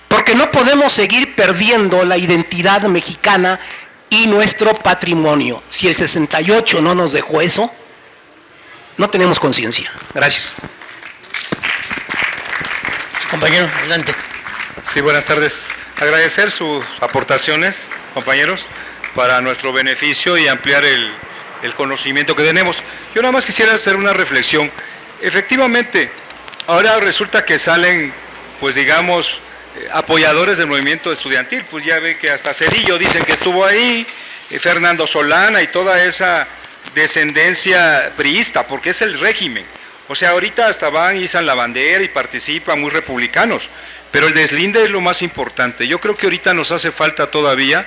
Porque no podemos seguir perdiendo la identidad mexicana y nuestro patrimonio. Si el 68 no nos dejó eso, no tenemos conciencia. Gracias. Compañero, adelante. Sí, buenas tardes. Agradecer sus aportaciones, compañeros, para nuestro beneficio y ampliar el conocimiento que tenemos. Yo nada más quisiera hacer una reflexión. Efectivamente, ahora resulta que salen, pues digamos, apoyadores del movimiento estudiantil, pues ya ve que hasta Cedillo dicen que estuvo ahí, Fernando Solana y toda esa descendencia priista, porque es el régimen. O sea, ahorita hasta van, izan la bandera y participan, muy republicanos, pero el deslinde es lo más importante. Yo creo que ahorita nos hace falta todavía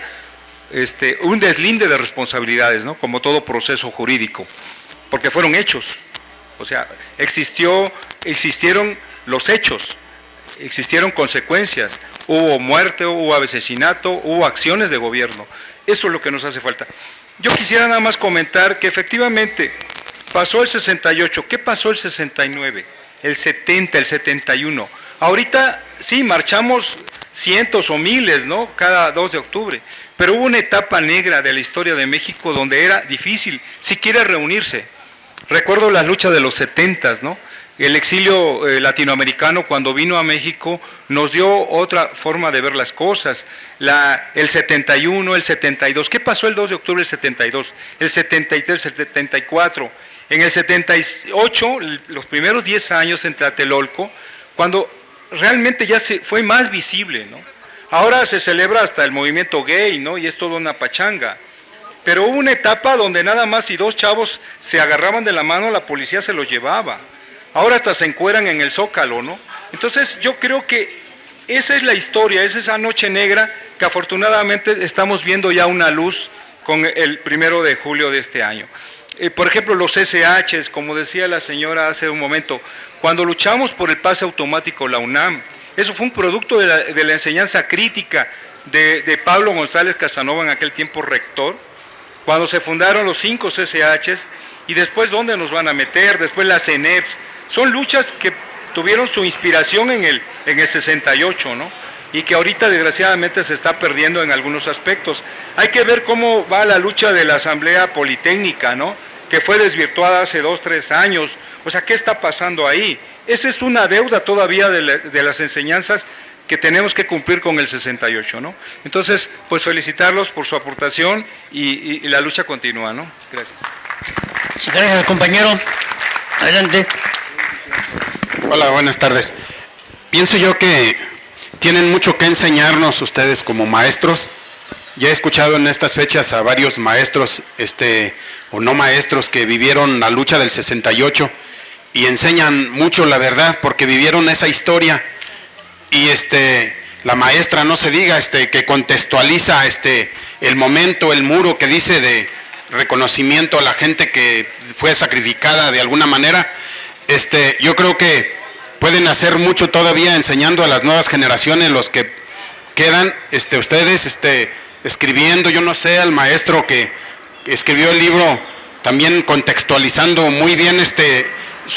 un deslinde de responsabilidades, ¿no? Como todo proceso jurídico, porque fueron hechos. O sea, existieron los hechos, existieron consecuencias, hubo muerte, hubo asesinato, hubo acciones de gobierno. Eso es lo que nos hace falta. Yo quisiera nada más comentar que efectivamente pasó el 68. ¿Qué pasó el 69? el 70, el 71. Ahorita sí, marchamos cientos o miles, ¿no? Cada 2 de octubre. Pero hubo una etapa negra de la historia de México donde era difícil siquiera reunirse. Recuerdo las luchas de los 70, ¿no? El exilio latinoamericano cuando vino a México nos dio otra forma de ver las cosas. El 71, el 72. ¿Qué pasó el 2 de octubre del 72? El 73, el 74. En el 78, los primeros 10 años en Tlatelolco, cuando realmente ya fue más visible, ¿no? Ahora se celebra hasta el movimiento gay, ¿no? Y es toda una pachanga. Pero hubo una etapa donde nada más si 2 chavos se agarraban de la mano, la policía se los llevaba. Ahora hasta se encueran en el Zócalo, ¿no? Entonces yo creo que esa es la historia, es esa noche negra que afortunadamente estamos viendo ya una luz con el 1 de julio de este año. Por ejemplo, los SHs, como decía la señora hace un momento, cuando luchamos por el pase automático, la UNAM, eso fue un producto de la enseñanza crítica de Pablo González Casanova, en aquel tiempo rector, cuando se fundaron los 5 CCHs, y después ¿dónde nos van a meter? Después las CENEPs. Son luchas que tuvieron su inspiración en el 68, ¿no? Y que ahorita desgraciadamente se está perdiendo en algunos aspectos. Hay que ver cómo va la lucha de la Asamblea Politécnica, ¿no? Que fue desvirtuada hace 2, 3 años. O sea, ¿qué está pasando ahí? Esa es una deuda todavía de las enseñanzas que tenemos que cumplir con el 68, ¿no? Entonces, pues felicitarlos por su aportación y la lucha continúa, ¿no? Gracias. Sí, gracias, compañero. Adelante. Hola, buenas tardes. Pienso yo que tienen mucho que enseñarnos ustedes como maestros. Ya he escuchado en estas fechas a varios maestros, o no maestros, que vivieron la lucha del 68 y enseñan mucho la verdad porque vivieron esa historia. Y la maestra, no se diga, que contextualiza el momento, el muro que dice de reconocimiento a la gente que fue sacrificada de alguna manera. Yo creo que pueden hacer mucho todavía enseñando a las nuevas generaciones, los que quedan, ustedes escribiendo, yo no sé, al maestro que escribió el libro, también contextualizando muy bien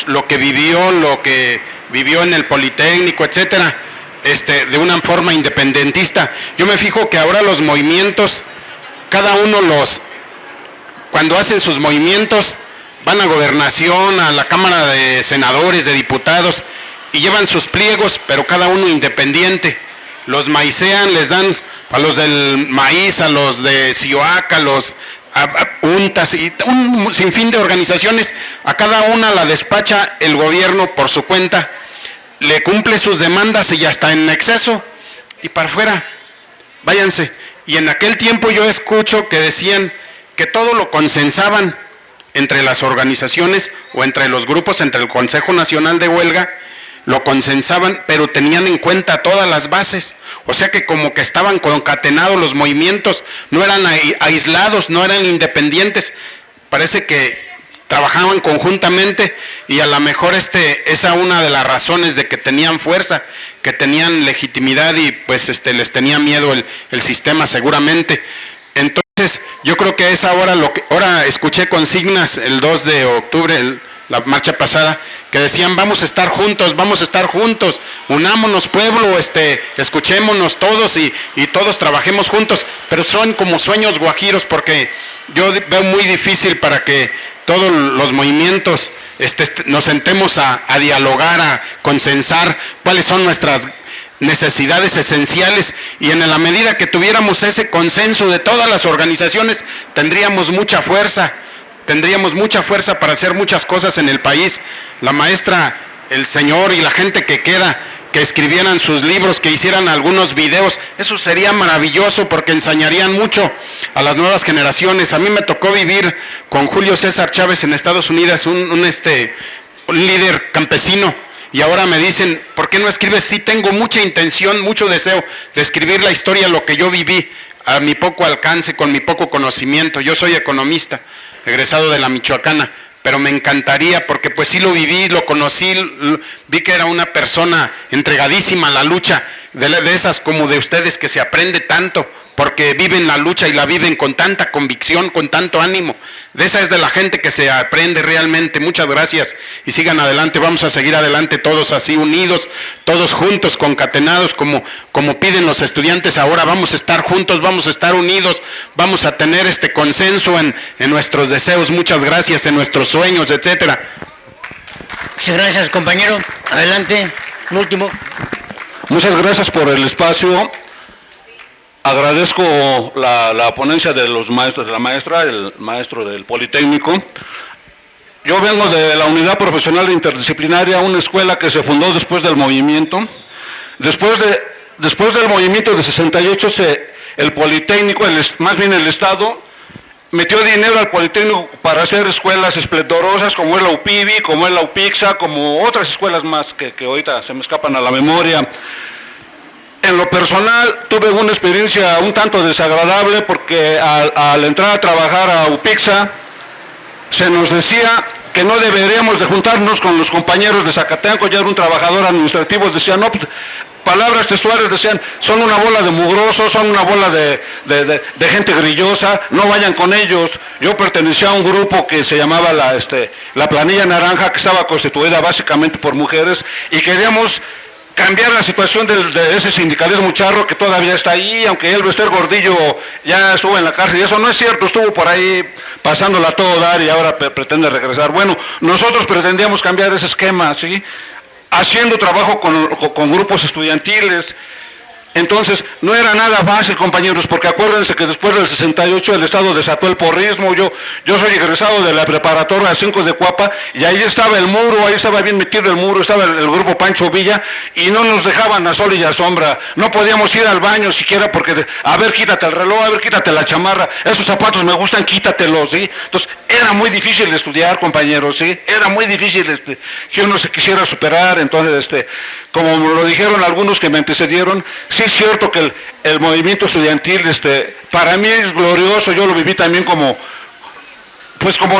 lo que vivió en el Politécnico, etcétera, de una forma independentista. Yo me fijo que ahora los movimientos, cada uno cuando hacen sus movimientos, van a Gobernación, a la Cámara de Senadores, de Diputados, y llevan sus pliegos, pero cada uno independiente. Los maicean, les dan a los del maíz, a los de CIOAC, a los UNTAS, y un sinfín de organizaciones. A cada una la despacha el gobierno por su cuenta, le cumple sus demandas y ya está en exceso, y para afuera, váyanse. Y en aquel tiempo yo escucho que decían que todo lo consensaban entre las organizaciones o entre los grupos, entre el Consejo Nacional de Huelga, lo consensaban, pero tenían en cuenta todas las bases. O sea que como que estaban concatenados los movimientos, no eran aislados, no eran independientes. Parece que trabajaban conjuntamente y a lo mejor esa una de las razones de que tenían fuerza, que tenían legitimidad y pues les tenía miedo el sistema seguramente. Entonces yo creo que es ahora ahora escuché consignas el 2 de octubre, la marcha pasada, que decían vamos a estar juntos, unámonos pueblo, escuchémonos todos y todos trabajemos juntos, pero son como sueños guajiros porque yo veo muy difícil para que todos los movimientos nos sentemos a dialogar, a consensar cuáles son nuestras necesidades esenciales, y en la medida que tuviéramos ese consenso de todas las organizaciones, tendríamos mucha fuerza para hacer muchas cosas en el país. La maestra, el señor y la gente que queda, que escribieran sus libros, que hicieran algunos videos, eso sería maravilloso porque enseñarían mucho a las nuevas generaciones. A mí me tocó vivir con Julio César Chávez en Estados Unidos, un líder campesino, y ahora me dicen, ¿por qué no escribes? Sí, tengo mucha intención, mucho deseo de escribir la historia, lo que yo viví, a mi poco alcance, con mi poco conocimiento. Yo soy economista, egresado de la Michoacana, pero me encantaría, porque pues sí lo viví, lo conocí, vi que era una persona entregadísima a la lucha, de esas como de ustedes que se aprende tanto, porque viven la lucha y la viven con tanta convicción, con tanto ánimo. De esa es de la gente que se aprende realmente. Muchas gracias y sigan adelante. Vamos a seguir adelante todos así unidos, todos juntos, concatenados, como piden los estudiantes ahora. Vamos a estar juntos, vamos a estar unidos, vamos a tener este consenso en nuestros deseos. Muchas gracias, en nuestros sueños, etcétera. Muchas gracias, compañero. Adelante, un último. Muchas gracias por el espacio. Agradezco la ponencia de los maestros, de la maestra, el maestro del Politécnico. Yo vengo de la Unidad Profesional Interdisciplinaria, una escuela que se fundó después del movimiento. Después del movimiento de 68, el Politécnico, más bien el Estado, metió dinero al Politécnico para hacer escuelas esplendorosas como es la UPIBI, como es la UPIXA, como otras escuelas más que ahorita se me escapan a la memoria. En lo personal tuve una experiencia un tanto desagradable porque al entrar a trabajar a UPIXA se nos decía que no deberíamos de juntarnos con los compañeros de Zacatenco. Ya era un trabajador administrativo, decían, no, pues, palabras textuales, decían, son una bola de mugrosos, son una bola de gente grillosa, no vayan con ellos. Yo pertenecía a un grupo que se llamaba la Planilla Naranja, que estaba constituida básicamente por mujeres, y queríamos cambiar la situación de ese sindicalismo charro que todavía está ahí, aunque Elvester Gordillo ya estuvo en la cárcel, y eso no es cierto, estuvo por ahí pasándola a todo dar y ahora pretende regresar. Bueno, nosotros pretendíamos cambiar ese esquema, ¿sí? Haciendo trabajo con grupos estudiantiles. Entonces, no era nada fácil, compañeros, porque acuérdense que después del 68 el Estado desató el porrismo. Yo soy egresado de la preparatoria 5 de Cuapa, y ahí estaba el muro, ahí estaba bien metido el muro, estaba el grupo Pancho Villa, y no nos dejaban a sol y a sombra. No podíamos ir al baño siquiera porque, a ver, quítate el reloj, a ver, quítate la chamarra, esos zapatos me gustan, quítatelos, ¿sí? Entonces, era muy difícil estudiar, compañeros, ¿sí? Era muy difícil que uno se quisiera superar. Entonces, como lo dijeron algunos que me antecedieron, sí es cierto que el movimiento estudiantil, para mí es glorioso. Yo lo viví también como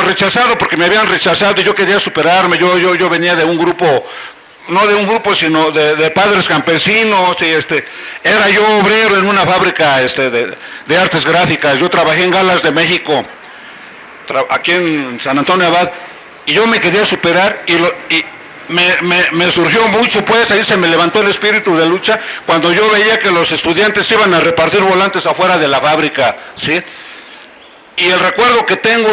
rechazado, porque me habían rechazado y yo quería superarme. Yo venía de un grupo, no de un grupo, sino de padres campesinos, y era yo obrero en una fábrica de artes gráficas. Yo trabajé en Galas de México, aquí en San Antonio Abad, y yo me quería superar y me surgió mucho, pues ahí se me levantó el espíritu de lucha cuando yo veía que los estudiantes iban a repartir volantes afuera de la fábrica, ¿sí? Y el recuerdo que tengo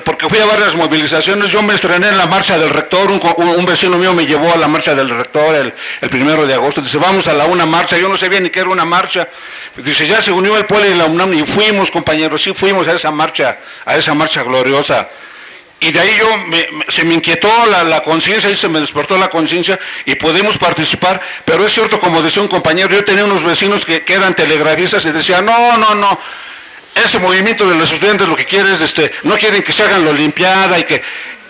porque fui a varias movilizaciones, yo me estrené en la marcha del rector, un vecino mío me llevó a la marcha del rector el 1 de agosto, dice, vamos a una marcha, yo no sabía ni qué era una marcha, dice, ya se unió el Poli y la UNAM, y fuimos, compañeros, sí fuimos a esa marcha gloriosa. Y de ahí se me inquietó la conciencia y se me despertó la conciencia y pudimos participar. Pero es cierto, como decía un compañero, yo tenía unos vecinos que eran telegrafistas y decían, no, ese movimiento de los estudiantes lo que quiere es, no quieren que se hagan la olimpiada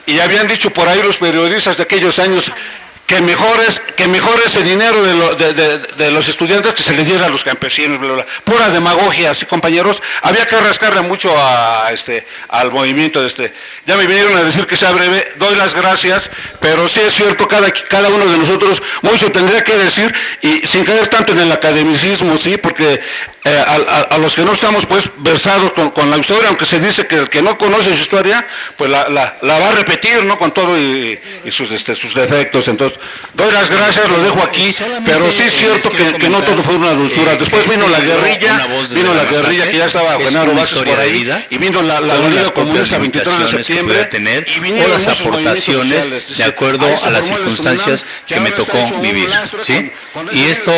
y habían dicho por ahí los periodistas de aquellos años que mejor ese dinero de los estudiantes que se le diera a los campesinos, bla, bla. Pura demagogia, ¿sí, compañeros? Había que rascarle mucho al movimiento. Ya me vinieron a decir que sea breve, doy las gracias, pero sí es cierto, cada uno de nosotros mucho tendría que decir, y sin caer tanto en el academicismo, ¿sí? Porque a los que no estamos pues versados con la historia, aunque se dice que el que no conoce su historia, pues la va a repetir, ¿no? Con todo y sus defectos. Entonces, doy las gracias, lo dejo aquí, pero sí es cierto que no todo fue una dulzura. Después vino la guerrilla, que ya estaba Genaro Vázquez por ahí, y vino la Unidad Comunista 23 de septiembre, y vinieron las aportaciones de acuerdo a las circunstancias que me tocó vivir, ¿sí? Y esto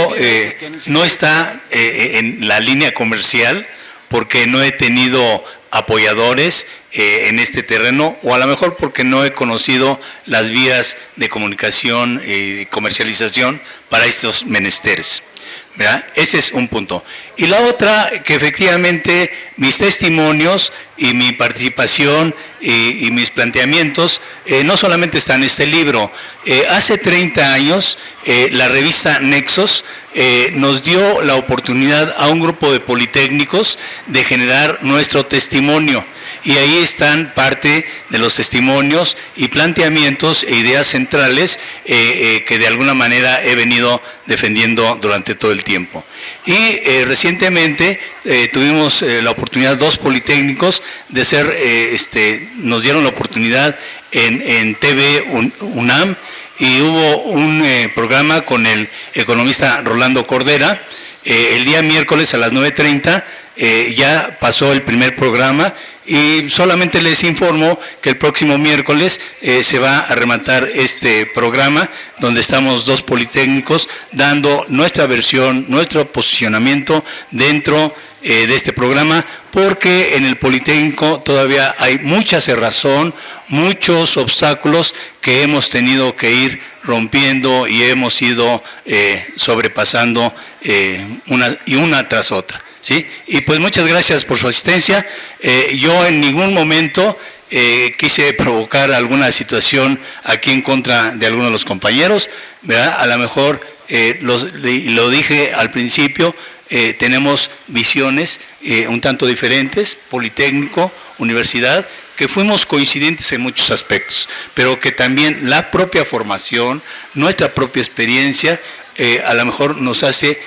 no está en la línea comercial, porque no he tenido apoyadores en este terreno, o a lo mejor porque no he conocido las vías de comunicación y comercialización para estos menesteres, ¿verdad? Ese es un punto. Y la otra, que efectivamente mis testimonios y mi participación y mis planteamientos no solamente están en este libro. Hace 30 años la revista Nexos nos dio la oportunidad a un grupo de politécnicos de generar nuestro testimonio. y ahí están parte de los testimonios y planteamientos e ideas centrales que de alguna manera he venido defendiendo durante todo el tiempo. Y recientemente tuvimos la oportunidad, 2 politécnicos, de ser, nos dieron la oportunidad en TV UNAM, y hubo un programa con el economista Rolando Cordera. El día miércoles a las 9:30 ya pasó el primer programa, y solamente les informo que el próximo miércoles se va a rematar este programa, donde estamos 2 politécnicos dando nuestra versión, nuestro posicionamiento dentro de este programa, porque en el Politécnico todavía hay mucha cerrazón, muchos obstáculos que hemos tenido que ir rompiendo y hemos ido sobrepasando una tras otra, ¿sí? Y pues muchas gracias por su asistencia. Yo en ningún momento quise provocar alguna situación aquí en contra de alguno de los compañeros, ¿verdad? A lo mejor lo dije al principio, tenemos visiones un tanto diferentes, Politécnico, universidad, que fuimos coincidentes en muchos aspectos, pero que también la propia formación, nuestra propia experiencia, a lo mejor nos hace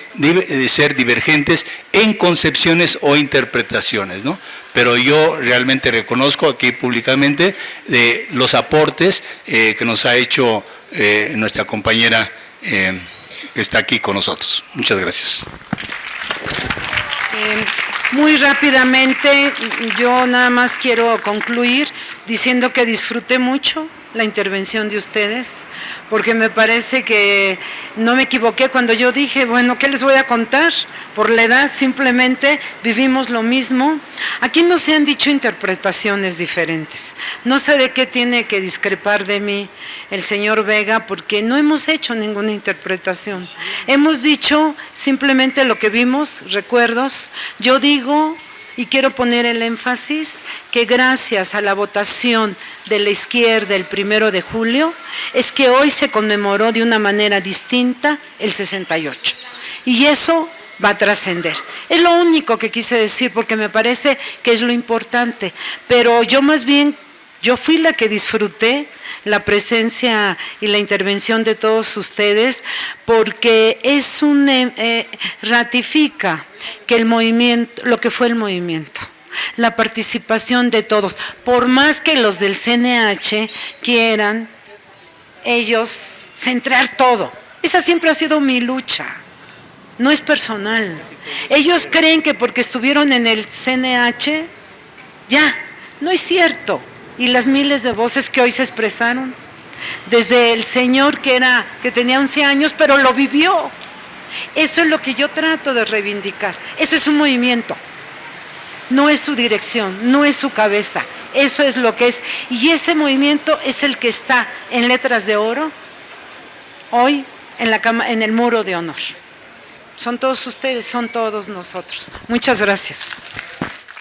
ser divergentes en concepciones o interpretaciones, ¿no? Pero yo realmente reconozco aquí públicamente los aportes que nos ha hecho nuestra compañera que está aquí con nosotros. Muchas gracias. Muy rápidamente, yo nada más quiero concluir diciendo que disfruté mucho la intervención de ustedes, porque me parece que no me equivoqué cuando yo dije, bueno, ¿qué les voy a contar? Por la edad simplemente vivimos lo mismo. Aquí no se han dicho interpretaciones diferentes. No sé de qué tiene que discrepar de mí el señor Vega, porque no hemos hecho ninguna interpretación. Hemos dicho simplemente lo que vimos, recuerdos. Yo digo, y quiero poner el énfasis, que gracias a la votación de la izquierda el 1 de julio, es que hoy se conmemoró de una manera distinta el 68. Y eso va a trascender. Es lo único que quise decir, porque me parece que es lo importante. Pero yo más bien, yo fui la que disfruté la presencia y la intervención de todos ustedes, porque es ratifica que el movimiento, lo que fue el movimiento, la participación de todos, por más que los del CNH quieran ellos centrar todo. Esa siempre ha sido mi lucha, no es personal. Ellos creen que porque estuvieron en el CNH, ya, no es cierto. Y las miles de voces que hoy se expresaron, desde el señor que tenía 11 años, pero lo vivió. Eso es lo que yo trato de reivindicar. Eso es un movimiento. No es su dirección, no es su cabeza. Eso es lo que es. Y ese movimiento es el que está en letras de oro hoy en el muro de honor. Son todos ustedes, son todos nosotros. Muchas gracias.